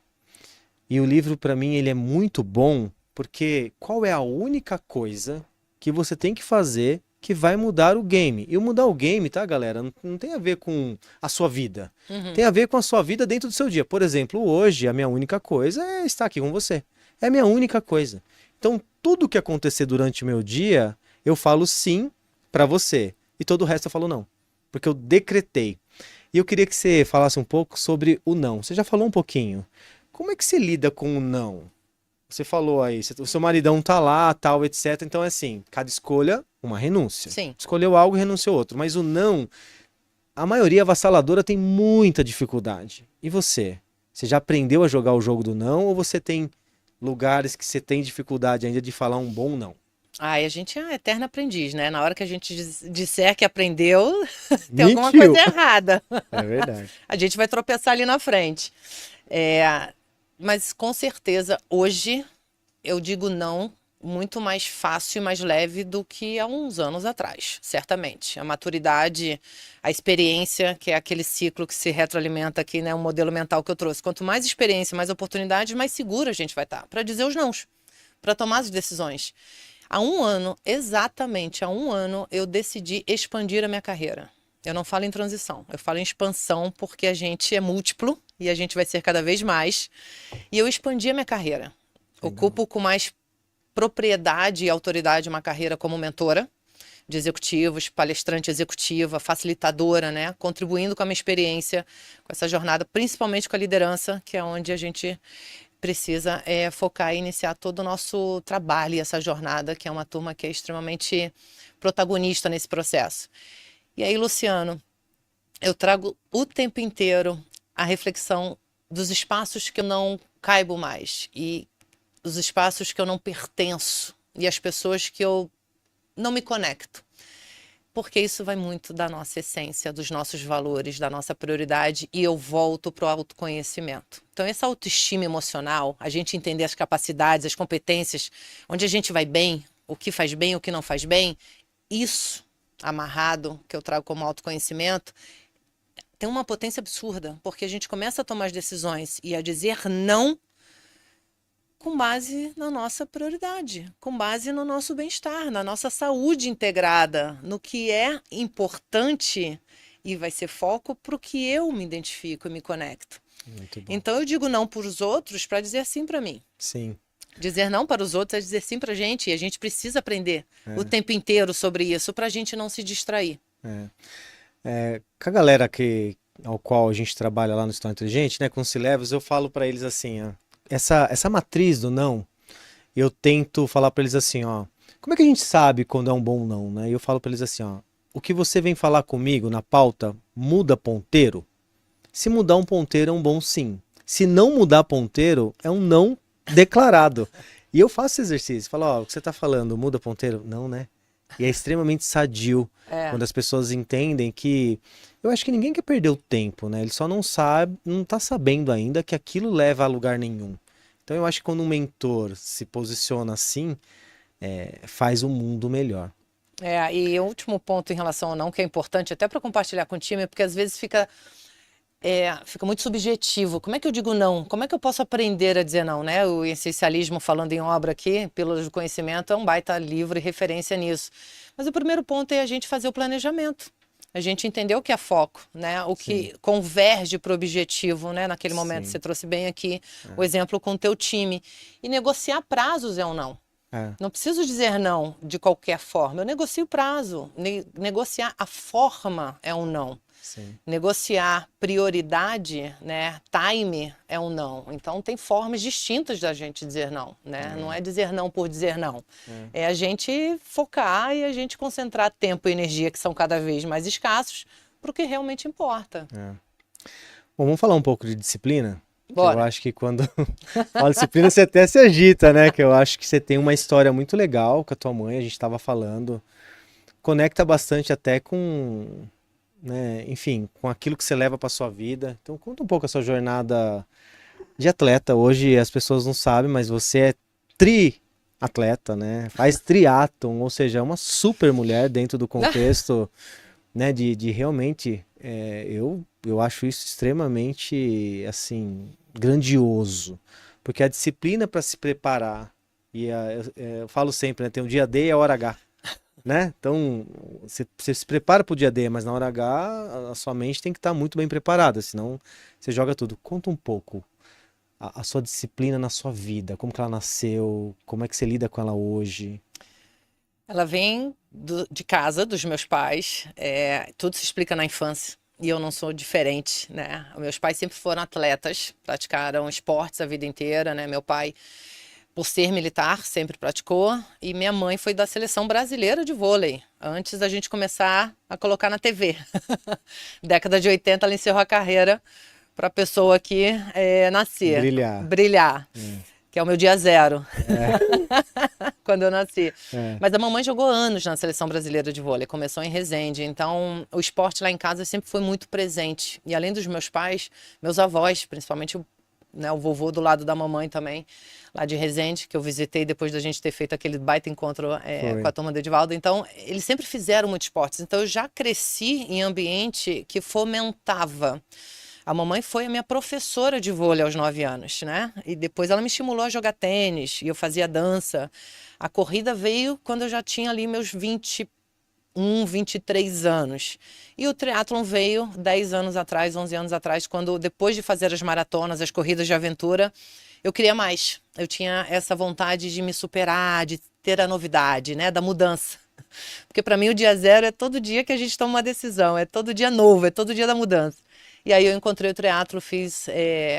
E o livro, para mim, ele é muito bom, porque qual é a única coisa que você tem que fazer que vai mudar o game? E o mudar o game, tá, galera? Não tem a ver com a sua vida. Tem a ver com a sua vida dentro do seu dia. Por exemplo, hoje, a minha única coisa é estar aqui com você. É a minha única coisa. Então, tudo que acontecer durante o meu dia, eu falo sim para você. E todo o resto eu falo não. Porque eu decretei. E eu queria que você falasse um pouco sobre o não. Você já falou um pouquinho. Como é que você lida com o não? Você falou aí, o seu maridão tá lá, tal, etc. Então é assim, cada escolha, uma renúncia. Sim. Escolheu algo e renunciou outro. Mas o não, a maioria avassaladora tem muita dificuldade. E você? Você já aprendeu a jogar o jogo do não ou você tem lugares que você tem dificuldade ainda de falar um bom não? Ai, a gente é uma eterna aprendiz, né? Na hora que a gente disser que aprendeu, tem alguma Mentiu! coisa errada. É verdade. A gente vai tropeçar ali na frente. Mas com certeza, hoje, eu digo não muito mais fácil e mais leve do que há uns anos atrás, certamente. A maturidade, a experiência, que é aquele ciclo que se retroalimenta aqui, né? Um modelo mental que eu trouxe. Quanto mais experiência, mais oportunidades, mais segura a gente vai estar para dizer os nãos, para tomar as decisões. Há um ano, exatamente há um ano, eu decidi expandir a minha carreira. Eu não falo em transição, eu falo em expansão porque a gente é múltiplo e a gente vai ser cada vez mais. E eu expandi a minha carreira. Ocupo com mais propriedade e autoridade uma carreira como mentora de executivos, palestrante executiva, facilitadora, né? Contribuindo com a minha experiência, com essa jornada, principalmente com a liderança, que é onde a gente precisa focar e iniciar todo o nosso trabalho e essa jornada, que é uma turma que é extremamente protagonista nesse processo. E aí, Luciano, eu trago o tempo inteiro a reflexão dos espaços que eu não caibo mais e os espaços que eu não pertenço e as pessoas que eu não me conecto. Porque isso vai muito da nossa essência, dos nossos valores, da nossa prioridade e eu volto para o autoconhecimento. Então essa autoestima emocional, a gente entender as capacidades, as competências, onde a gente vai bem, o que faz bem, o que não faz bem, isso amarrado, que eu trago como autoconhecimento, tem uma potência absurda, porque a gente começa a tomar as decisões e a dizer não com base na nossa prioridade, com base no nosso bem-estar, na nossa saúde integrada, no que é importante e vai ser foco para o que eu me identifico e me conecto. Muito bom. Então eu digo não para os outros para dizer sim para mim. Sim. Dizer não para os outros é dizer sim para a gente, e a gente precisa aprender o tempo inteiro sobre isso para a gente não se distrair. Com a galera ao qual a gente trabalha lá no História Inteligente, né, com os C-Levels, eu falo para eles assim, ó, essa matriz do não, eu tento falar para eles assim, ó, como é que a gente sabe quando é um bom não, né? E eu falo para eles assim, ó, o que você vem falar comigo na pauta muda ponteiro? Se mudar um ponteiro é um bom sim. Se não mudar ponteiro, é um não declarado. E eu faço esse exercício, falo, ó, o que você tá falando, muda ponteiro? Não, né? E é extremamente sadio quando as pessoas entendem que... Eu acho que ninguém quer perder o tempo, né? Ele só não sabe, não tá sabendo ainda que aquilo leva a lugar nenhum. Então eu acho que quando um mentor se posiciona assim, faz o mundo melhor. E o último ponto em relação ao não, que é importante até para compartilhar com o time, porque às vezes fica muito subjetivo. Como é que eu digo não? Como é que eu posso aprender a dizer não, né? O Essencialismo, falando em obra aqui, Pílulas do Conhecimento, é um baita livro e referência nisso. Mas o primeiro ponto é a gente fazer o planejamento. A gente entender o que é foco, né? O que converge para o objetivo, né? Naquele momento, você trouxe bem aqui o exemplo com o teu time. E negociar prazos é um não. Não preciso dizer não de qualquer forma. Eu negocio o prazo. Negociar a forma é um não. Sim. Negociar prioridade, né, time é um não. Então tem formas distintas da gente dizer não, né? Não é dizer não por dizer não. É a gente focar e a gente concentrar tempo e energia, que são cada vez mais escassos, para o que realmente importa. Bom, vamos falar um pouco de disciplina? Bora. Eu acho que quando fala disciplina você até se agita, né? Que eu acho que você tem uma história muito legal com a tua mãe, a gente estava falando. Conecta bastante até com... né, enfim, com aquilo que você leva para sua vida. Então conta um pouco a sua jornada de atleta. Hoje as pessoas não sabem, mas você é triatleta, né? Faz triatlon, ou seja, é uma super mulher dentro do contexto, né, de realmente, eu acho isso extremamente, assim, grandioso. Porque a disciplina para se preparar, eu falo sempre, né, tem o dia D e a hora H. Né? Então, você se prepara para o dia D, mas na hora H a sua mente tem que estar muito bem preparada, senão você joga tudo. Conta um pouco a sua disciplina na sua vida, como que ela nasceu, como é que você lida com ela hoje? Ela vem de casa, dos meus pais, tudo se explica na infância. E eu não sou diferente, né? Meus pais sempre foram atletas, praticaram esportes a vida inteira, né? Meu pai, por ser militar, sempre praticou. E minha mãe foi da seleção brasileira de vôlei, antes da gente começar a colocar na TV. Década de 80, ela encerrou a carreira para a pessoa que nascer. Brilhar. Que é o meu dia zero. Quando eu nasci. Mas a mamãe jogou anos na seleção brasileira de vôlei, começou em Resende. Então, o esporte lá em casa sempre foi muito presente. E além dos meus pais, meus avós, principalmente o vovô do lado da mamãe também, lá de Resende, que eu visitei depois da gente ter feito aquele baita encontro com a turma do Edivaldo. Então, eles sempre fizeram muitos esportes. Então, eu já cresci em ambiente que fomentava. A mamãe foi a minha professora de vôlei aos 9 anos, né? E depois ela me estimulou a jogar tênis, e eu fazia dança. A corrida veio quando eu já tinha ali meus 23 anos. E o triatlon veio 10 anos atrás, 11 anos atrás, quando depois de fazer as maratonas, as corridas de aventura, eu queria mais. Eu tinha essa vontade de me superar, de ter a novidade, né? Da mudança. Porque para mim o dia zero é todo dia que a gente toma uma decisão, é todo dia novo, é todo dia da mudança. E aí eu encontrei o triatlo, fiz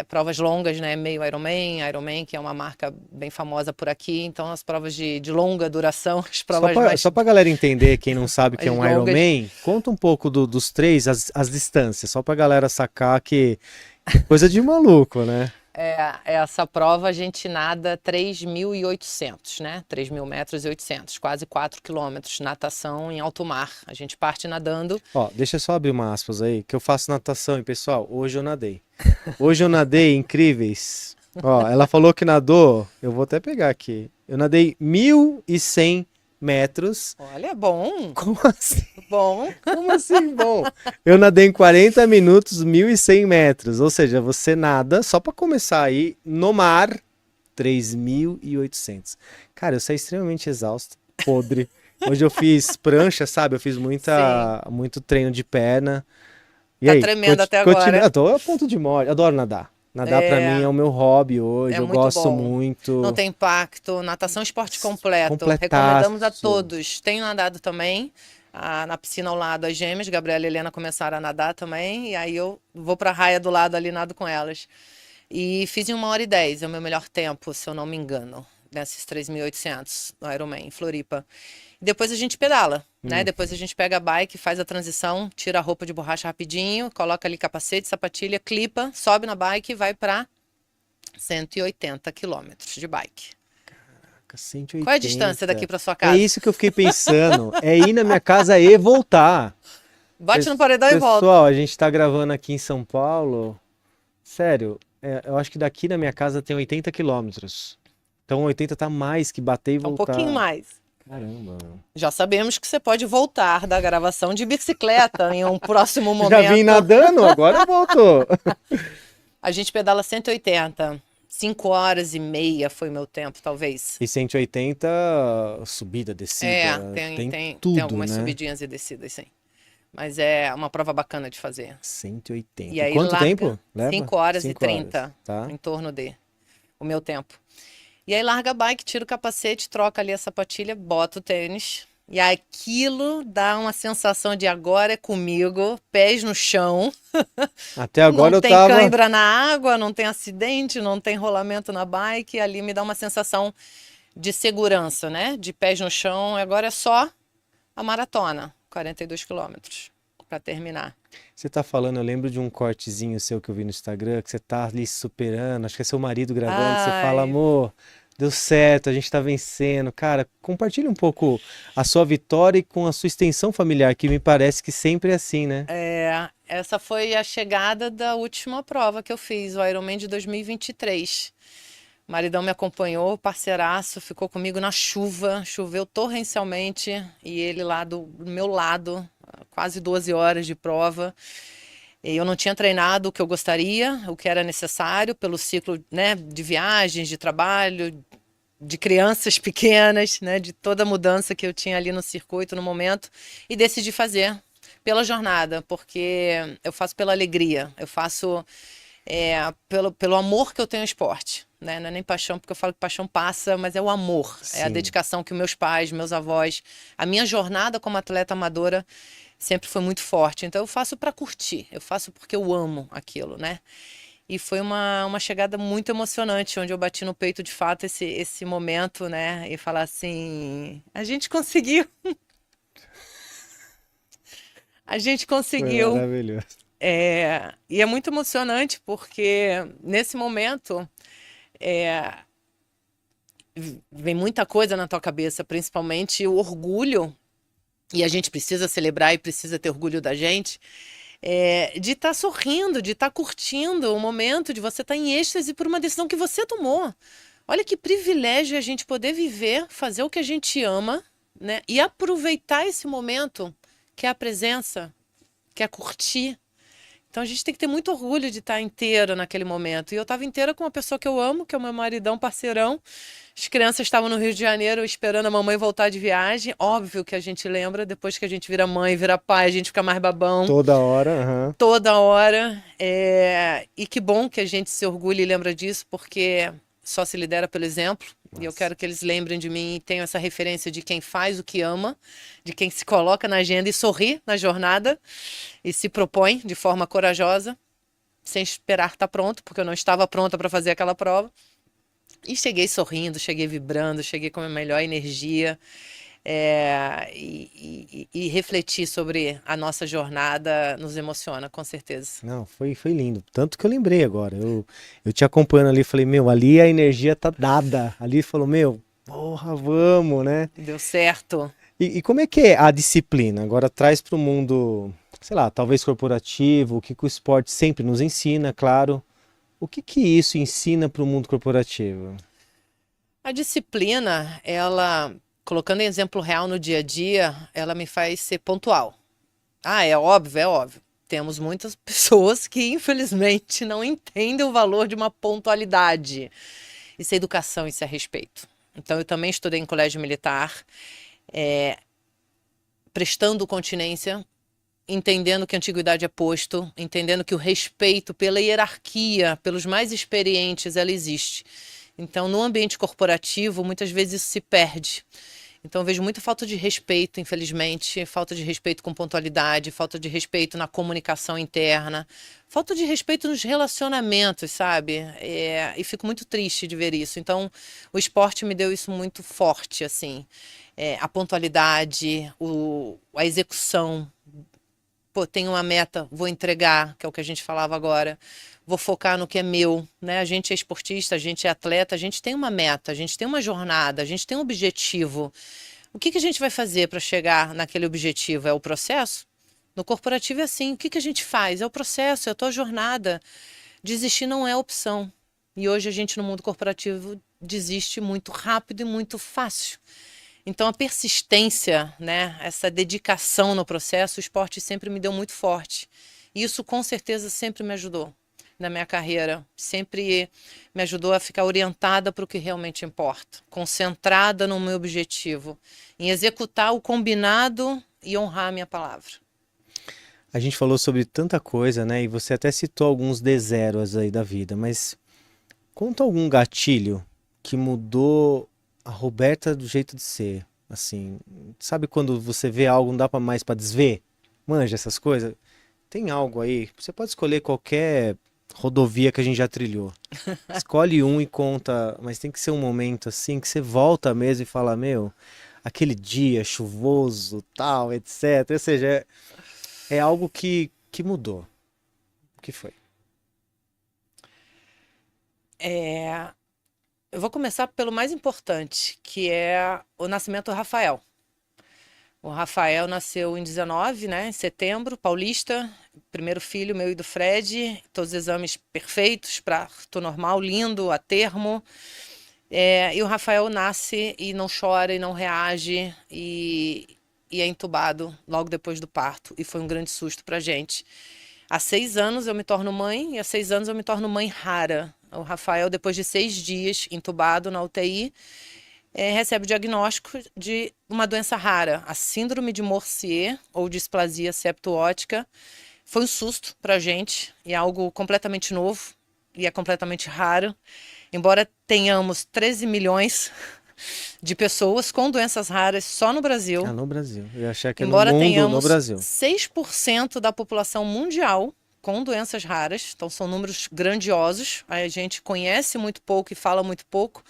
provas longas, né? Meio Ironman, que é uma marca bem famosa por aqui. Então as provas de longa duração, as provas Só pra galera entender, quem não sabe o que é um longas. Ironman, conta um pouco dos três, as distâncias, só pra galera sacar que coisa de maluco, né? Essa prova a gente nada 3.800, né? 3.000 metros e 800, quase 4 quilômetros, natação em alto mar. A gente parte nadando. Ó, deixa eu só abrir uma aspas aí, que eu faço natação, e pessoal, hoje eu nadei. Hoje eu nadei incríveis. Ó, ela falou que nadou, eu vou até pegar aqui. Eu nadei 1.100 metros. Olha, bom, Como assim? bom. Como assim, bom? Eu nadei em 40 minutos, 1.100 metros. Ou seja, você nada, só para começar aí, no mar, 3.800. Cara, eu saí extremamente exausto, podre. Hoje eu fiz prancha, sabe? Eu fiz Sim, muito treino de perna. E tá aí, tremendo até continua. agora. Tô a ponto de morte. Adoro nadar. Nadar pra mim é É, o meu hobby hoje. é Eu muito gosto bom. Não muito. tem impacto. Natação é esporte completo. Recomendamos a Completaço. todos. Tenho nadado também. Na piscina ao lado, as gêmeas, Gabriela e Helena começaram a nadar também. E aí eu vou pra raia do lado ali, nado com elas. E fiz em 1h10, é o meu melhor tempo, se eu não me engano, nesses 3.800 no Ironman, em Floripa. Depois a gente pedala, né? Hum. Depois a gente pega a bike, faz a transição, tira a roupa de borracha rapidinho, coloca ali capacete, sapatilha, clipa, sobe na bike e vai para 180 quilômetros de bike. Qual é a distância daqui 180. para sua É casa? isso que eu fiquei pensando. É ir na minha casa e voltar. Bate no paredão e volta. Pessoal, a gente tá gravando aqui em São Paulo. Sério, eu acho que daqui na minha casa tem 80 quilômetros. Então 80 tá mais que bater e É um pouquinho voltar. mais. Caramba. Já sabemos que você pode voltar da gravação de bicicleta em um próximo Já vim momento. nadando, agora eu volto. A gente pedala 180. 5h30 foi meu tempo, talvez. E 180, subida, É, descida, tem tudo, algumas né? subidinhas e descidas, sim. Mas é uma prova bacana de fazer. 180. E E aí quanto larga tempo leva? 5 horas e 5 horas, 30 tá? em torno de o meu tempo. E aí larga a bike, tira o capacete, troca ali a sapatilha, bota o tênis. E aquilo dá uma sensação de agora é comigo, pés no chão. Até Não agora eu tem tava. cãibra na água, não tem acidente, não tem rolamento na bike. Ali me dá uma sensação de segurança, né? De pés no chão. Agora é só a maratona, 42 quilômetros, para terminar. Você tá falando, eu lembro de um cortezinho seu que eu vi no Instagram, que você tá ali se superando, acho que é seu marido gravando, você fala, Ai, amor, deu certo, a gente tá vencendo. Cara, compartilha um pouco a sua vitória e com a sua extensão familiar, que me parece que sempre é assim, né? essa foi a chegada da última prova que eu fiz, o Ironman de 2023. O maridão me acompanhou, parceiraço, ficou comigo na chuva, choveu torrencialmente e ele lá do meu lado, quase 12 horas de prova. E eu não tinha treinado o que eu gostaria, o que era necessário pelo ciclo, né, de viagens, de trabalho, de crianças pequenas, né, de toda a mudança que eu tinha ali no circuito no momento, e decidi fazer pela jornada, porque eu faço pela alegria, eu faço pelo amor que eu tenho ao esporte, né? Não é nem paixão, porque eu falo que paixão passa, mas é o amor, é a Sim. dedicação que meus pais, meus avós, a minha jornada como atleta amadora sempre foi muito forte. Então eu faço para curtir, eu faço porque eu amo aquilo, né? E foi uma chegada muito emocionante, onde eu bati no peito de fato esse momento, né? E falar assim: a gente conseguiu, a gente Foi conseguiu. maravilhoso. E é muito emocionante porque nesse momento vem muita coisa na tua cabeça, principalmente o orgulho, e a gente precisa celebrar e precisa ter orgulho da gente, de estar sorrindo, de estar curtindo o momento, de você estar em êxtase por uma decisão que você tomou. Olha que privilégio a gente poder viver, fazer o que a gente ama, né? E aproveitar esse momento, que é a presença, que é curtir. Então a gente tem que ter muito orgulho de estar inteira naquele momento. E eu estava inteira com uma pessoa que eu amo, que é o meu maridão, parceirão. As crianças estavam no Rio de Janeiro esperando a mamãe voltar de viagem. Óbvio que a gente lembra, depois que a gente vira mãe, vira pai, a gente fica mais babão Toda hora, aham. toda hora. E que bom que a gente se orgulha e lembra disso, porque só se lidera pelo exemplo. E eu Nossa. quero que eles lembrem de mim e tenham essa referência de quem faz o que ama, de quem se coloca na agenda e sorri na jornada e se propõe de forma corajosa, sem esperar estar pronto, porque eu não estava pronta para fazer aquela prova. E cheguei sorrindo, cheguei vibrando, cheguei com a melhor energia. E refletir sobre a nossa jornada nos emociona, com certeza. Não, foi lindo. Tanto que eu lembrei agora. Eu te acompanhando ali, falei, meu, ali a energia tá dada. Ali falou, meu, porra, vamos, né? Deu certo. E como é que é a disciplina? Agora traz para o mundo, sei lá, talvez corporativo, o que que o esporte sempre nos ensina, claro. O que que isso ensina para o mundo corporativo? A disciplina, ela colocando em exemplo real no dia a dia, ela me faz ser pontual. Ah, é óbvio, é óbvio. Temos muitas pessoas que, infelizmente, não entendem o valor de uma pontualidade. Isso é educação, isso é respeito. Então, eu também estudei em colégio militar, prestando continência, entendendo que a antiguidade é posto, entendendo que o respeito pela hierarquia, pelos mais experientes, ela existe. Então, no ambiente corporativo, muitas vezes isso se perde. Então, eu vejo muita falta de respeito, infelizmente, falta de respeito com pontualidade, falta de respeito na comunicação interna, falta de respeito nos relacionamentos, sabe? E fico muito triste de ver isso. Então, o esporte me deu isso muito forte, assim. A pontualidade, a execução. Pô, tenho uma meta, vou entregar, que é o que a gente falava agora. Vou focar no que é meu, né? A gente é esportista, a gente é atleta, a gente tem uma meta, a gente tem uma jornada, a gente tem um objetivo. O que que a gente vai fazer para chegar naquele objetivo? É o processo? No corporativo é assim. O que que a gente faz? É o processo, é a tua jornada. Desistir não é opção. E hoje a gente no mundo corporativo desiste muito rápido e muito fácil. Então a persistência, né, essa dedicação no processo, o esporte sempre me deu muito forte. E isso com certeza sempre me ajudou na minha carreira, sempre me ajudou a ficar orientada para o que realmente importa, concentrada no meu objetivo, em executar o combinado e honrar a minha palavra. A gente falou sobre tanta coisa, né? E você até citou alguns D0s aí da vida, mas conta algum gatilho que mudou a Roberta do jeito de ser. Assim, sabe quando você vê algo, não dá pra mais pra desver? Manja essas coisas? Tem algo aí, você pode escolher qualquer rodovia que a gente já trilhou. Escolhe um e conta, mas tem que ser um momento assim que você volta mesmo e fala, meu, aquele dia chuvoso, tal, etc. Ou seja, é algo que mudou. O que foi? Eu vou começar pelo mais importante, que é o nascimento do Rafael. O Rafael nasceu em 19, né, em setembro, paulista, primeiro filho meu e do Fred, todos os exames perfeitos, parto normal, lindo, a termo. E o Rafael nasce e não chora e não reage e é entubado logo depois do parto. E foi um grande susto pra gente. Há 6 anos eu me torno mãe e há 6 anos eu me torno mãe rara. O Rafael, depois de 6 dias entubado na UTI, recebe o diagnóstico de uma doença rara, a síndrome de Morsier, ou displasia septo-ótica. Foi um susto para a gente, e é algo completamente novo, e é completamente raro. Embora tenhamos 13 milhões de pessoas com doenças raras só no Brasil, Ah, no Brasil. Eu ia achar que é no embora mundo, no tenhamos Brasil. 6% da população mundial com doenças raras, então são números grandiosos, a gente conhece muito pouco e fala muito pouco,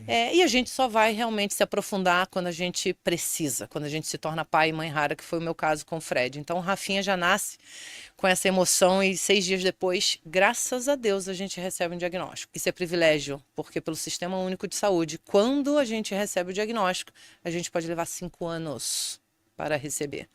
e a gente só vai realmente se aprofundar quando a gente precisa, quando a gente se torna pai e mãe rara, que foi o meu caso com o Fred. Então o Rafinha já nasce com essa emoção e 6 dias depois, graças a Deus, a gente recebe um diagnóstico. Isso é privilégio, porque pelo Sistema Único de Saúde, quando a gente recebe o diagnóstico, a gente pode levar 5 anos para receber.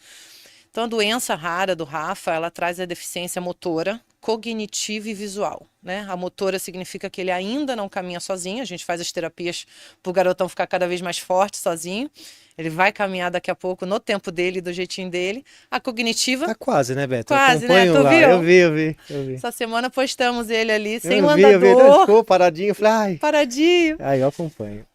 Então, a doença rara do Rafa, ela traz a deficiência motora, cognitiva e visual, né? A motora significa que ele ainda não caminha sozinho, a gente faz as terapias para o garotão ficar cada vez mais forte sozinho. Ele vai caminhar daqui a pouco no tempo dele, do jeitinho dele. A cognitiva, Tá quase, né, Beto? Eu quase, né? acompanho Tu lá. viu? Eu vi. Essa semana postamos ele ali, sem o Eu vi. Ele andador, ficou paradinho. Eu falei, ai. paradinho. Aí eu acompanho.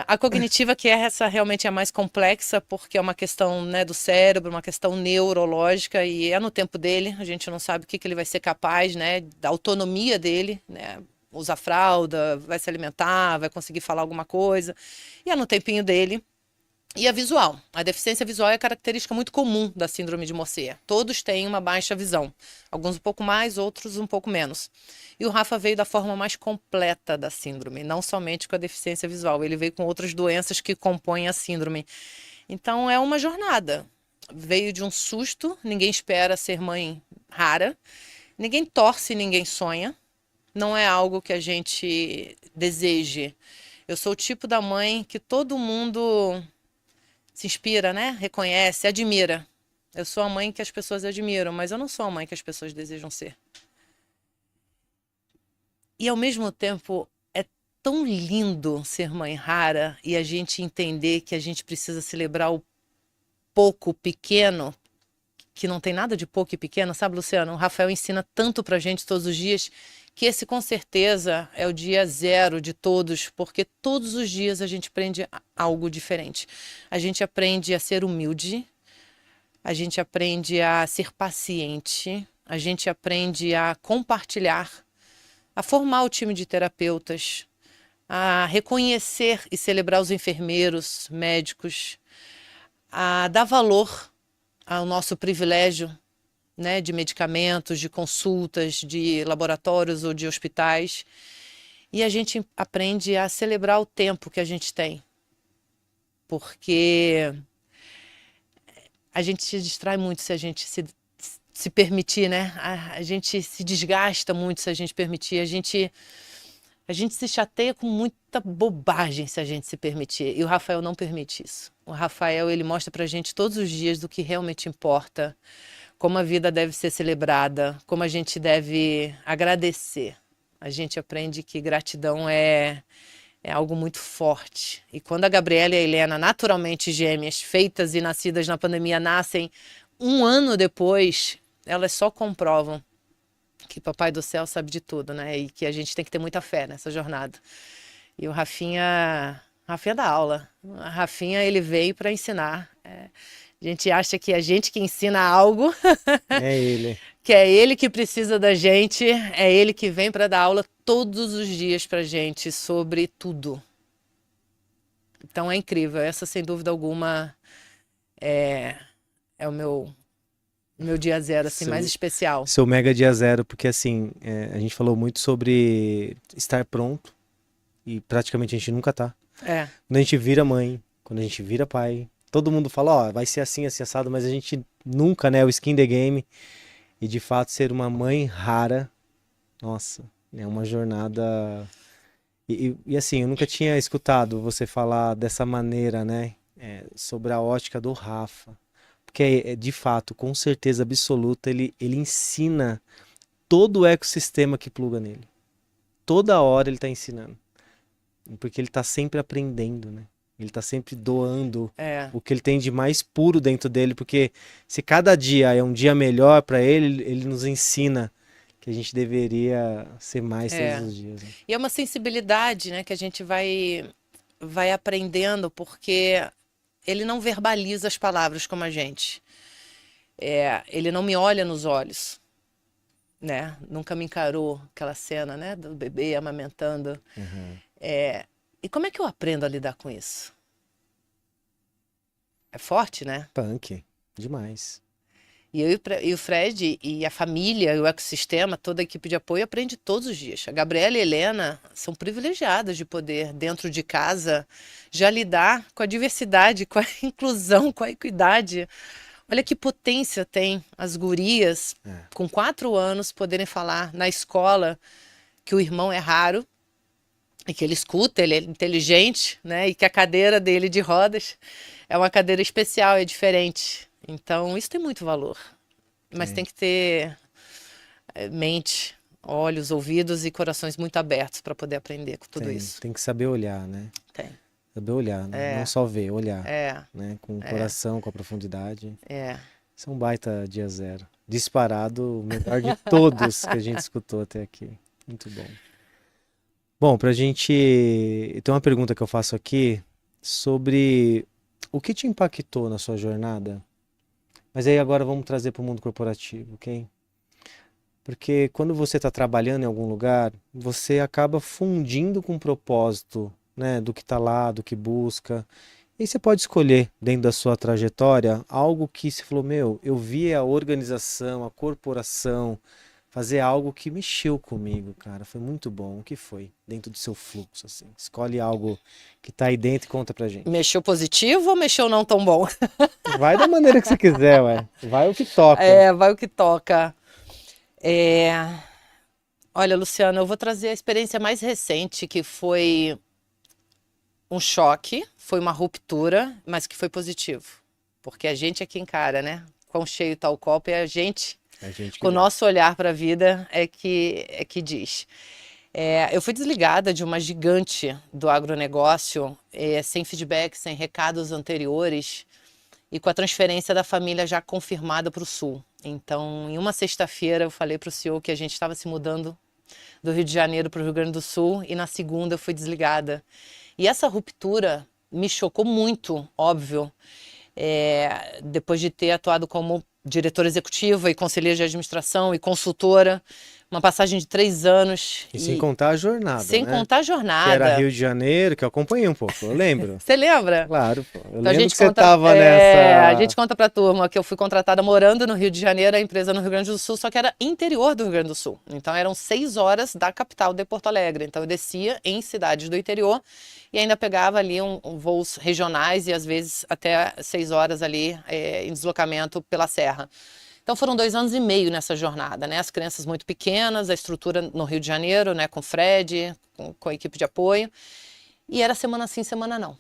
A cognitiva, que é essa realmente é a mais complexa, porque é uma questão, né, do cérebro, uma questão neurológica, e é no tempo dele, a gente não sabe o que ele vai ser capaz, né, da autonomia dele, né, usa fralda, vai se alimentar, vai conseguir falar alguma coisa, e é no tempinho dele. E a visual. A deficiência visual é característica muito comum da síndrome de Morsier. Todos têm uma baixa visão. Alguns um pouco mais, outros um pouco menos. E o Rafa veio da forma mais completa da síndrome, não somente com a deficiência visual. Ele veio com outras doenças que compõem a síndrome. Então é uma jornada. Veio de um susto, ninguém espera ser mãe rara. Ninguém torce, ninguém sonha. Não é algo que a gente deseje. Eu sou o tipo da mãe que todo mundo se inspira, né? Reconhece, admira. Eu sou a mãe que as pessoas admiram, mas eu não sou a mãe que as pessoas desejam ser. E ao mesmo tempo é tão lindo ser mãe rara e a gente entender que a gente precisa celebrar o pouco, pequeno, que não tem nada de pouco e pequeno, sabe, Luciano? O Rafael ensina tanto pra gente todos os dias que esse com certeza é o dia zero de todos, porque todos os dias a gente aprende algo diferente. A gente aprende a ser humilde, a gente aprende a ser paciente, a gente aprende a compartilhar, a formar o time de terapeutas, a reconhecer e celebrar os enfermeiros, médicos, a dar valor ao nosso privilégio, né, de medicamentos, de consultas, de laboratórios ou de hospitais. E a gente aprende a celebrar o tempo que a gente tem, porque a gente se distrai muito se a gente se permitir, né? A gente se desgasta muito se a gente permitir. A gente se chateia com muita bobagem se a gente se permitir. E o Rafael não permite isso. O Rafael, ele mostra pra gente todos os dias do que realmente importa, como a vida deve ser celebrada, como a gente deve agradecer. A gente aprende que gratidão é algo muito forte. E quando a Gabriela e a Helena, naturalmente gêmeas, feitas e nascidas na pandemia, nascem um ano depois, elas só comprovam que Papai do Céu sabe de tudo, né? E que a gente tem que ter muita fé nessa jornada. E o Rafinha dá aula. A Rafinha, ele veio para ensinar. A gente acha que a gente que ensina algo, É ele. que é ele que precisa da gente, é ele que vem para dar aula todos os dias pra gente sobre tudo. Então é incrível. Essa, sem dúvida alguma, é o meu dia zero, assim, mais especial. Seu mega dia zero, porque assim, a gente falou muito sobre estar pronto e praticamente a gente nunca tá. Quando a gente vira mãe, quando a gente vira pai, todo mundo fala, ó, vai ser assim, assim, assado, mas a gente nunca, né, o skin the game. E de fato ser uma mãe rara, nossa, é uma jornada. E assim, eu nunca tinha escutado você falar dessa maneira, né, sobre a ótica do Rafa. Porque de fato, com certeza absoluta, ele ensina todo o ecossistema que pluga nele. Toda hora ele está ensinando. Porque ele está sempre aprendendo, né? Ele está sempre doando o que ele tem de mais puro dentro dele. Porque se cada dia é um dia melhor para ele, ele nos ensina que a gente deveria ser mais todos os dias. Né? E é uma sensibilidade, né, que a gente vai aprendendo, porque ele não verbaliza as palavras como a gente. Ele não me olha nos olhos, né? Nunca me encarou aquela cena, né, do bebê amamentando. Uhum. E como é que eu aprendo a lidar com isso? É forte, né? Punk, demais. E eu e o Fred e a família, e o ecossistema, toda a equipe de apoio aprende todos os dias. A Gabriela e a Helena são privilegiadas de poder, dentro de casa, já lidar com a diversidade, com a inclusão, com a equidade. Olha que potência tem as gurias, com 4 anos, poderem falar na escola que o irmão é raro, e que ele escuta, ele é inteligente, né? E que a cadeira dele de rodas é uma cadeira especial, é diferente. Então, isso tem muito valor. Mas tem que ter mente, olhos, ouvidos e corações muito abertos para poder aprender com tudo isso. Tem que saber olhar, né? Tem. Saber olhar, né? Não só ver, olhar. Né? Com o coração, com a profundidade. Isso é um baita dia zero. Disparado, o melhor de todos que a gente escutou até aqui. Muito bom. Bom, pra gente... Tem uma pergunta que eu faço aqui sobre o que te impactou na sua jornada. Mas aí agora vamos trazer para o mundo corporativo, ok? Porque quando você está trabalhando em algum lugar, você acaba fundindo com o propósito, né, do que está lá, do que busca. E você pode escolher, dentro da sua trajetória, algo que você falou, meu, eu vi a organização, a corporação fazer algo que mexeu comigo, cara. Foi muito bom. O que foi? Dentro do seu fluxo, assim. Escolhe algo que tá aí dentro e conta pra gente. Mexeu positivo ou mexeu não tão bom? Vai da maneira que você quiser, ué. Vai o que toca. Vai o que toca. Olha, Luciano, eu vou trazer a experiência mais recente, que foi um choque, foi uma ruptura, mas que foi positivo. Porque a gente é que encara, né? Quão cheio tá o copo, é a gente com o nosso olhar para a vida é que diz. Eu fui desligada de uma gigante do agronegócio, sem feedback, sem recados anteriores e com a transferência da família já confirmada para o Sul. Então, em uma sexta-feira, eu falei para o CEO que a gente estava se mudando do Rio de Janeiro para o Rio Grande do Sul e na segunda eu fui desligada. E essa ruptura me chocou muito, óbvio, depois de ter atuado como diretora executiva e conselheira de administração e consultora, uma passagem de 3 anos. E sem contar a jornada, Sem né? contar a Que era jornada. Rio de Janeiro, que eu acompanhei um pouco, eu lembro. Você lembra? Claro, pô. Eu Então a lembro gente que você conta, tava a nessa. gente conta pra turma que eu fui contratada morando no Rio de Janeiro, a empresa no Rio Grande do Sul, só que era interior do Rio Grande do Sul. Então eram 6 horas da capital de Porto Alegre. Então eu descia em cidades do interior e ainda pegava ali voos regionais e às vezes até 6 horas ali em deslocamento pela serra. Então foram 2 anos e meio nessa jornada, né? As crianças muito pequenas, a estrutura no Rio de Janeiro, né? Com o Fred, com a equipe de apoio. E era semana sim, semana não.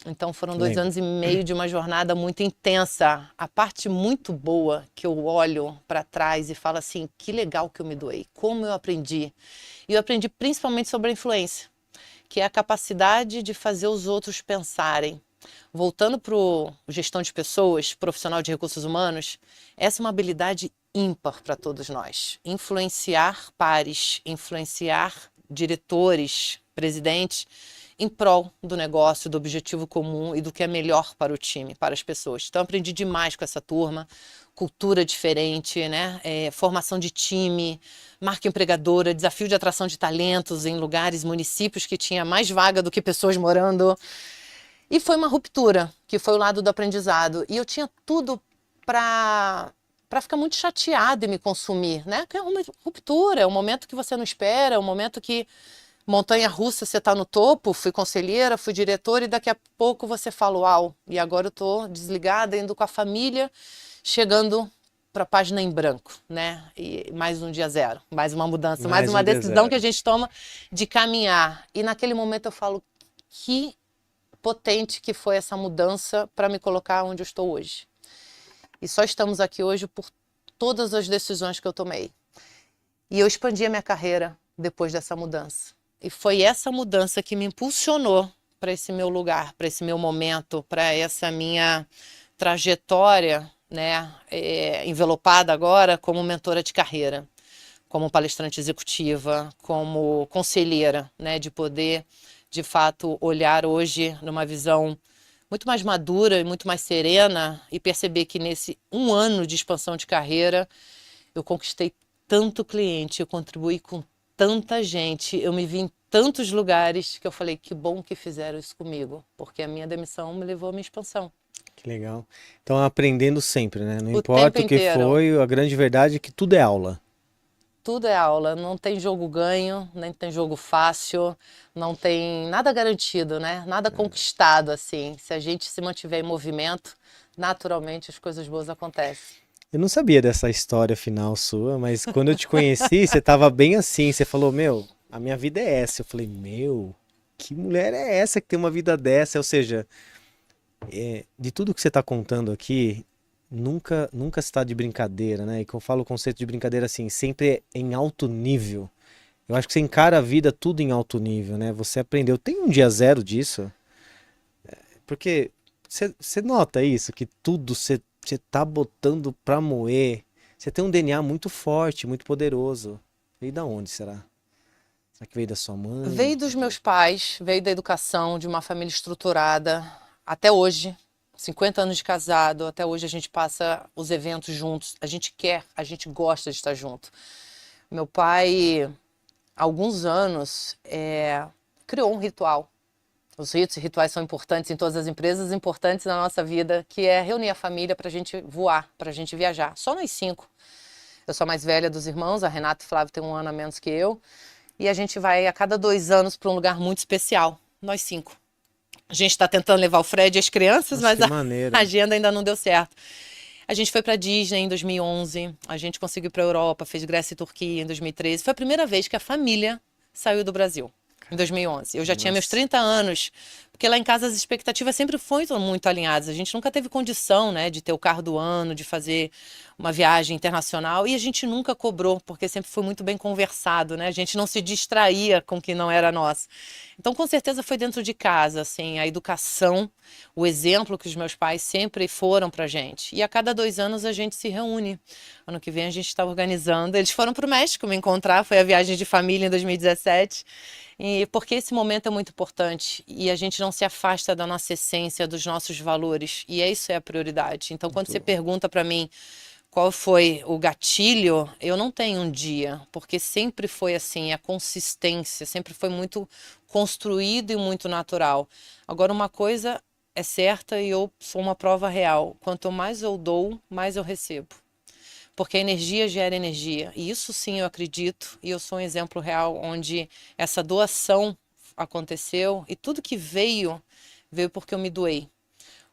Então foram 2 Lembro. anos e meio de uma jornada muito intensa. A parte muito boa que eu olho para trás e falo assim, que legal que eu me doei, como eu aprendi. E eu aprendi principalmente sobre a influência, que é a capacidade de fazer os outros pensarem. Voltando para gestão de pessoas, profissional de recursos humanos, essa é uma habilidade ímpar para todos nós. Influenciar pares, influenciar diretores, presidentes, em prol do negócio, do objetivo comum e do que é melhor para o time, para as pessoas. Então, aprendi demais com essa turma, cultura diferente, né? Formação de time, marca empregadora, desafio de atração de talentos em lugares, municípios que tinha mais vaga do que pessoas morando. E foi uma ruptura, que foi o lado do aprendizado. E eu tinha tudo para ficar muito chateada e me consumir, né? Que é uma ruptura, é um momento que você não espera, é um momento que montanha-russa, você está no topo, fui conselheira, fui diretora e daqui a pouco você fala, uau, e agora eu estou desligada, indo com a família, chegando para a página em branco, né? E mais um dia zero, mais uma mudança, mais uma decisão que a gente toma de caminhar. E naquele momento eu falo, que potente que foi essa mudança para me colocar onde eu estou hoje. E só estamos aqui hoje por todas as decisões que eu tomei. E eu expandi a minha carreira depois dessa mudança. E foi essa mudança que me impulsionou para esse meu lugar, para esse meu momento, para essa minha trajetória, né, envelopada agora como mentora de carreira, como palestrante executiva, como conselheira, né, de poder, de fato, olhar hoje numa visão muito mais madura e muito mais serena e perceber que nesse 1 ano de expansão de carreira eu conquistei tanto cliente, eu contribuí com tanta gente, eu me vi em tantos lugares que eu falei, que bom que fizeram isso comigo, porque a minha demissão me levou à minha expansão. Que legal. Então, aprendendo sempre, né? Não O importa tempo o que inteiro. foi, a grande verdade é que tudo é aula. Tudo é aula, não tem jogo ganho, nem tem jogo fácil, não tem nada garantido, né? Nada conquistado assim. Se a gente se mantiver em movimento, naturalmente as coisas boas acontecem. Eu não sabia dessa história final sua, mas quando eu te conheci, você tava bem assim, você falou, meu, a minha vida é essa. Eu falei, meu, que mulher é essa que tem uma vida dessa? Ou seja, de tudo que você tá contando aqui, nunca está de brincadeira, né? E que eu falo o conceito de brincadeira assim, sempre é em alto nível. Eu acho que você encara a vida tudo em alto nível, né? Você aprendeu. Tem um dia zero disso? Porque você nota isso, que tudo você tá botando pra moer. Você tem um DNA muito forte, muito poderoso. Veio da onde, será? Será que veio da sua mãe? Veio dos meus pais, veio da educação, de uma família estruturada. Até hoje, 50 anos de casado, até hoje a gente passa os eventos juntos. A gente quer, a gente gosta de estar junto. Meu pai, há alguns anos, criou um ritual. Os ritos e rituais são importantes em todas as empresas, importantes na nossa vida, que é reunir a família para a gente voar, para a gente viajar. Só nós 5. Eu sou a mais velha dos irmãos, a Renata e o Flávio têm 1 ano a menos que eu. E a gente vai a cada 2 anos para um lugar muito especial, nós 5. A gente está tentando levar o Fred e as crianças, Nossa, mas que maneiro. a agenda ainda não deu certo. A gente foi para Disney em 2011, a gente conseguiu ir para a Europa, fez Grécia e Turquia em 2013. Foi a primeira vez que a família saiu do Brasil. Em 2011. Eu já tinha meus Nossa. 30 anos, porque lá em casa as expectativas sempre foram muito alinhadas. A gente nunca teve condição, né, de ter o carro do ano, de fazer uma viagem internacional, e a gente nunca cobrou, porque sempre foi muito bem conversado, né? A gente não se distraía com o que não era nosso. Então, com certeza foi dentro de casa, assim, a educação, o exemplo que os meus pais sempre foram pra gente. E a cada 2 anos a gente se reúne. Ano que vem a gente está organizando. Eles foram pro México me encontrar, foi a viagem de família em 2017. E porque esse momento é muito importante e a gente não se afasta da nossa essência, dos nossos valores, e isso é a prioridade. Então, quando você Muito bom. pergunta para mim qual foi o gatilho, eu não tenho um dia, porque sempre foi assim, a consistência, sempre foi muito construído e muito natural. Agora, uma coisa é certa e eu sou uma prova real: quanto mais eu dou, mais eu recebo. Porque a energia gera energia. E isso sim eu acredito. E eu sou um exemplo real onde essa doação aconteceu e tudo que veio, veio porque eu me doei.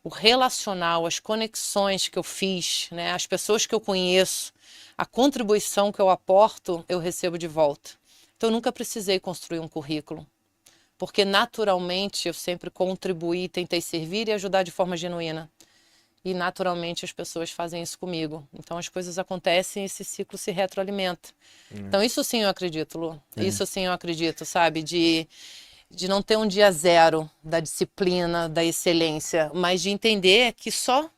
O relacional, as conexões que eu fiz, né, as pessoas que eu conheço, a contribuição que eu aporto, eu recebo de volta. Então eu nunca precisei construir um currículo. Porque naturalmente eu sempre contribuí, tentei servir e ajudar de forma genuína. E naturalmente as pessoas fazem isso comigo. Então as coisas acontecem e esse ciclo se retroalimenta. Então isso sim eu acredito, Lu. Isso sim eu acredito, sabe? De não ter um dia zero da disciplina, da excelência, mas de entender que só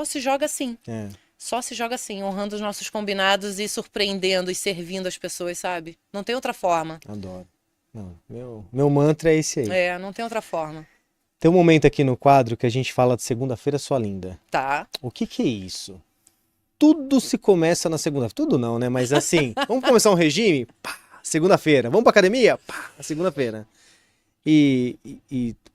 se joga assim. É, Só se joga assim, honrando os nossos combinados e surpreendendo e servindo as pessoas, sabe? Não tem outra forma. adoro. Não, meu mantra é esse aí. É, não tem outra forma. Tem um momento aqui no quadro que a gente fala de segunda-feira, sua linda. Tá. O que que é isso? Tudo se começa na segunda. Tudo não, né? Mas assim, vamos começar um regime? Pá, segunda-feira. Vamos pra academia? Pá, segunda-feira. E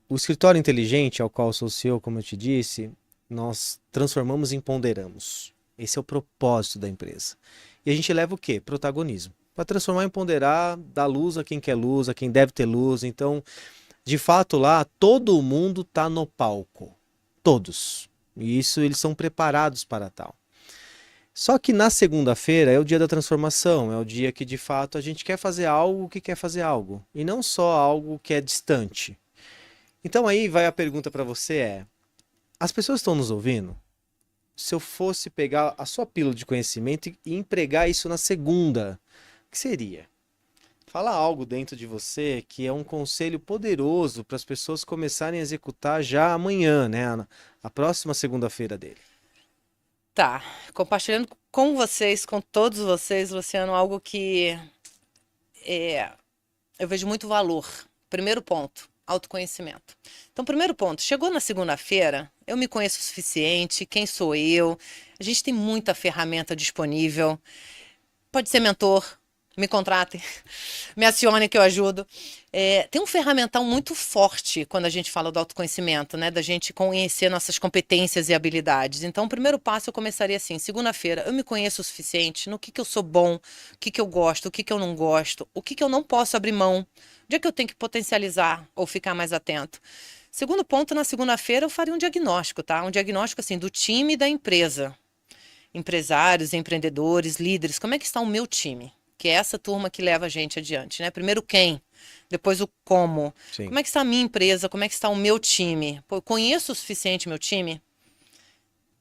o escritório inteligente ao qual sou CEO, como eu te disse, nós transformamos em ponderamos. Esse é o propósito da empresa. E a gente leva o quê? Protagonismo. Para transformar em ponderar, dar luz a quem quer luz, a quem deve ter luz. Então, de fato, lá todo mundo está no palco. Todos. E isso eles são preparados para tal. Só que na segunda-feira é o dia da transformação, é o dia que de fato a gente quer fazer algo que quer fazer algo. E não só algo que é distante. Então aí vai a pergunta para você as pessoas estão nos ouvindo? Se eu fosse pegar a sua pílula de conhecimento e empregar isso na segunda, o que seria? Fala algo dentro de você que é um conselho poderoso para as pessoas começarem a executar já amanhã, né? A próxima segunda-feira dele. Tá. Compartilhando com vocês, com todos vocês, Luciano, algo que eu vejo muito valor. Primeiro ponto, autoconhecimento. Então, primeiro ponto, chegou na segunda-feira, eu me conheço o suficiente, quem sou eu? A gente tem muita ferramenta disponível. Pode ser mentor, me contratem, me acione que eu ajudo. Tem um ferramental muito forte quando a gente fala do autoconhecimento, né? Da gente conhecer nossas competências e habilidades. Então, o primeiro passo eu começaria assim: segunda-feira, eu me conheço o suficiente no que eu sou bom, o que eu gosto, o que eu não gosto, o que eu não posso abrir mão, onde é que eu tenho que potencializar ou ficar mais atento. Segundo ponto, na segunda-feira eu faria um diagnóstico, tá? Um diagnóstico assim do time e da empresa. Empresários, empreendedores, líderes, como é que está o meu time? Que é essa turma que leva a gente adiante, né? Primeiro quem, depois o como. Sim. Como é que está a minha empresa? Como é que está o meu time? Pô, eu conheço o suficiente meu time?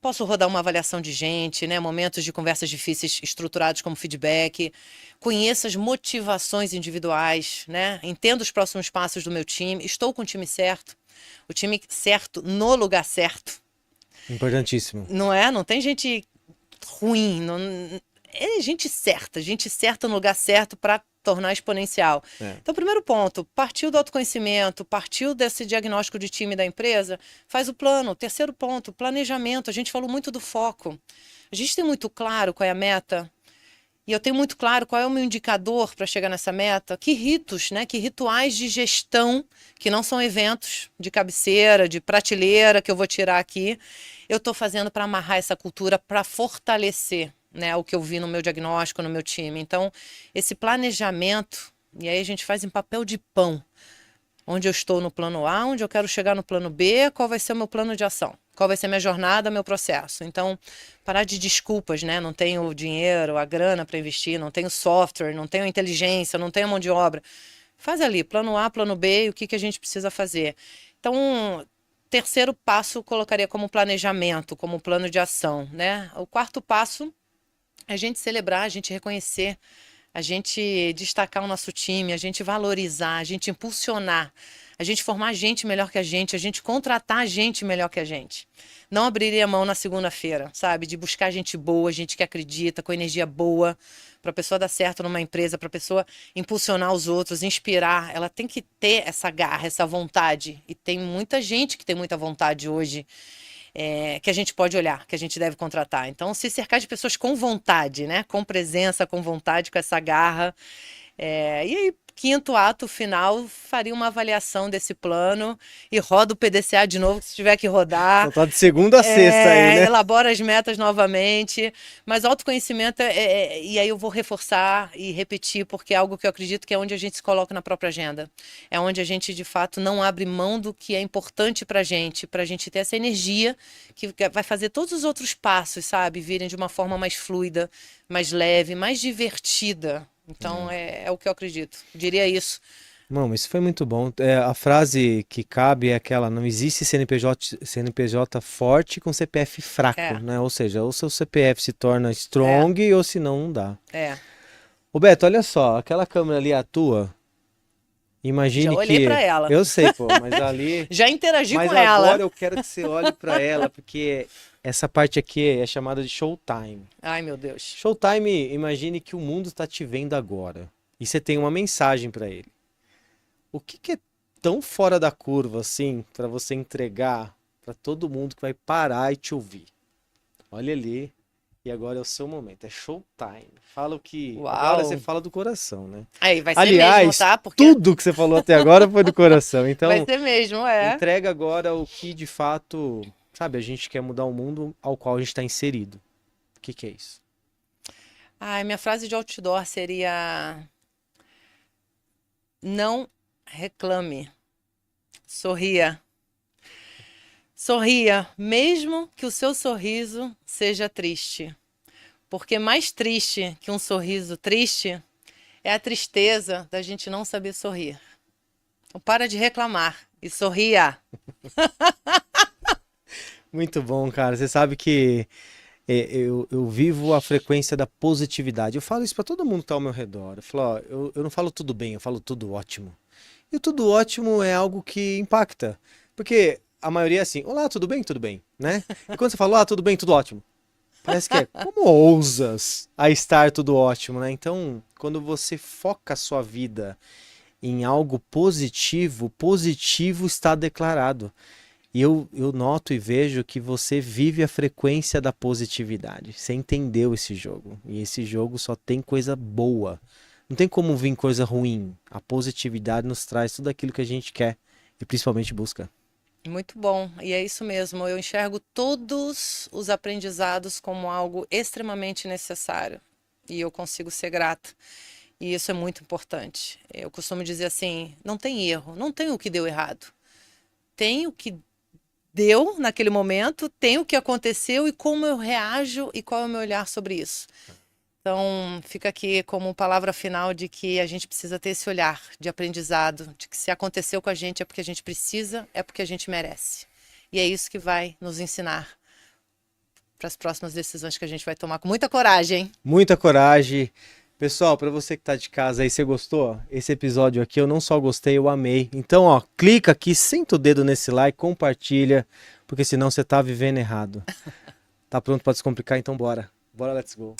Posso rodar uma avaliação de gente, né? Momentos de conversas difíceis estruturados como feedback. Conheço as motivações individuais, né? Entendo os próximos passos do meu time. Estou com o time certo. O time certo no lugar certo. Importantíssimo. Não é? Não tem gente ruim. Não, é gente certa no lugar certo para tornar exponencial. É. Então, primeiro ponto, partiu do autoconhecimento, partiu desse diagnóstico de time da empresa, faz o plano. Terceiro ponto, planejamento. A gente falou muito do foco. A gente tem muito claro qual é a meta. E eu tenho muito claro qual é o meu indicador para chegar nessa meta. Que ritos, né? Que rituais de gestão, que não são eventos de cabeceira, de prateleira que eu vou tirar aqui, eu estou fazendo para amarrar essa cultura, para fortalecer, né, o que eu vi no meu diagnóstico, no meu time. Então, esse planejamento, e aí a gente faz em papel de pão. Onde eu estou no plano A, onde eu quero chegar no plano B, qual vai ser o meu plano de ação, qual vai ser minha jornada, meu processo. Então, parar de desculpas, né? Não tenho dinheiro, a grana para investir, não tenho software, não tenho inteligência, não tenho mão de obra. Faz ali, plano A, plano B, o que que a gente precisa fazer. Então, terceiro passo eu colocaria como planejamento, como plano de ação, né? O quarto passo é a gente celebrar, a gente reconhecer, a gente destacar o nosso time, a gente valorizar, a gente impulsionar, a gente formar gente melhor que a gente contratar gente melhor que a gente. Não abriria mão na segunda-feira, sabe? De buscar gente boa, gente que acredita, com energia boa, para a pessoa dar certo numa empresa, para a pessoa impulsionar os outros, inspirar. Ela tem que ter essa garra, essa vontade. E tem muita gente que tem muita vontade hoje, que a gente pode olhar, que a gente deve contratar. Então, se cercar de pessoas com vontade, né? Com presença, com vontade, com essa garra. E aí, quinto ato final, faria uma avaliação desse plano e roda o PDCA de novo, se tiver que rodar. Então tá de segunda a sexta aí, né? Elabora as metas novamente. Mas autoconhecimento, e aí eu vou reforçar e repetir, porque é algo que eu acredito que é onde a gente se coloca na própria agenda. É onde a gente, de fato, não abre mão do que é importante pra gente ter essa energia que vai fazer todos os outros passos, sabe, virem de uma forma mais fluida, mais leve, mais divertida. Então, é o que eu acredito. Diria isso. Não, isso foi muito bom. A frase que cabe é aquela: não existe CNPJ forte com CPF fraco, né? Ou seja, ou seu CPF se torna strong ou senão não dá. Ô Beto, olha só, aquela câmera ali é a tua. Imagine já olhei pra ela. Eu sei, pô, mas ali... Já interagi com ela. Mas agora eu quero que você olhe pra ela, porque essa parte aqui é chamada de showtime. Ai, meu Deus. Showtime, imagine que o mundo está te vendo agora. E você tem uma mensagem pra ele. O que é tão fora da curva, assim, pra você entregar pra todo mundo que vai parar e te ouvir? Olha ali. E agora é o seu momento, é showtime. Fala o que... Uau. Agora você fala do coração, né? Aí, vai ser Aliás, mesmo, tá? Porque... tudo que você falou até agora foi do coração. Então, vai ser mesmo, entrega agora o que de fato, sabe, a gente quer mudar o mundo ao qual a gente está inserido. O que é isso? Ai, minha frase de outdoor seria: não reclame, sorria. Sorria, mesmo que o seu sorriso seja triste. Porque mais triste que um sorriso triste é a tristeza da gente não saber sorrir. Então, para de reclamar e sorria. Muito bom, cara. Você sabe que eu vivo a frequência da positividade. Eu falo isso para todo mundo que está ao meu redor. Eu falo, ó, eu não falo tudo bem, eu falo tudo ótimo. E o tudo ótimo é algo que impacta. Porque a maioria é assim: olá, tudo bem? Tudo bem, né? E quando você fala, ah, tudo bem, tudo ótimo, parece que como ousas a estar tudo ótimo, né? Então, quando você foca a sua vida em algo positivo, positivo está declarado. E eu noto e vejo que você vive a frequência da positividade. Você entendeu esse jogo. E esse jogo só tem coisa boa. Não tem como vir coisa ruim. A positividade nos traz tudo aquilo que a gente quer e principalmente busca. Muito bom, e é isso mesmo. Eu enxergo todos os aprendizados como algo extremamente necessário e eu consigo ser grata. E isso é muito importante. Eu costumo dizer assim: não tem erro, não tem o que deu errado. Tem o que deu naquele momento, tem o que aconteceu e como eu reajo e qual é o meu olhar sobre isso. Então, fica aqui como palavra final de que a gente precisa ter esse olhar de aprendizado, de que se aconteceu com a gente é porque a gente precisa, é porque a gente merece. E é isso que vai nos ensinar para as próximas decisões que a gente vai tomar com muita coragem, hein? Muita coragem. Pessoal, para você que tá de casa aí, você gostou? Esse episódio aqui eu não só gostei, eu amei. Então, ó, clica aqui, senta o dedo nesse like, compartilha, porque senão você tá vivendo errado. Tá pronto para descomplicar? Então bora. Bora, let's go.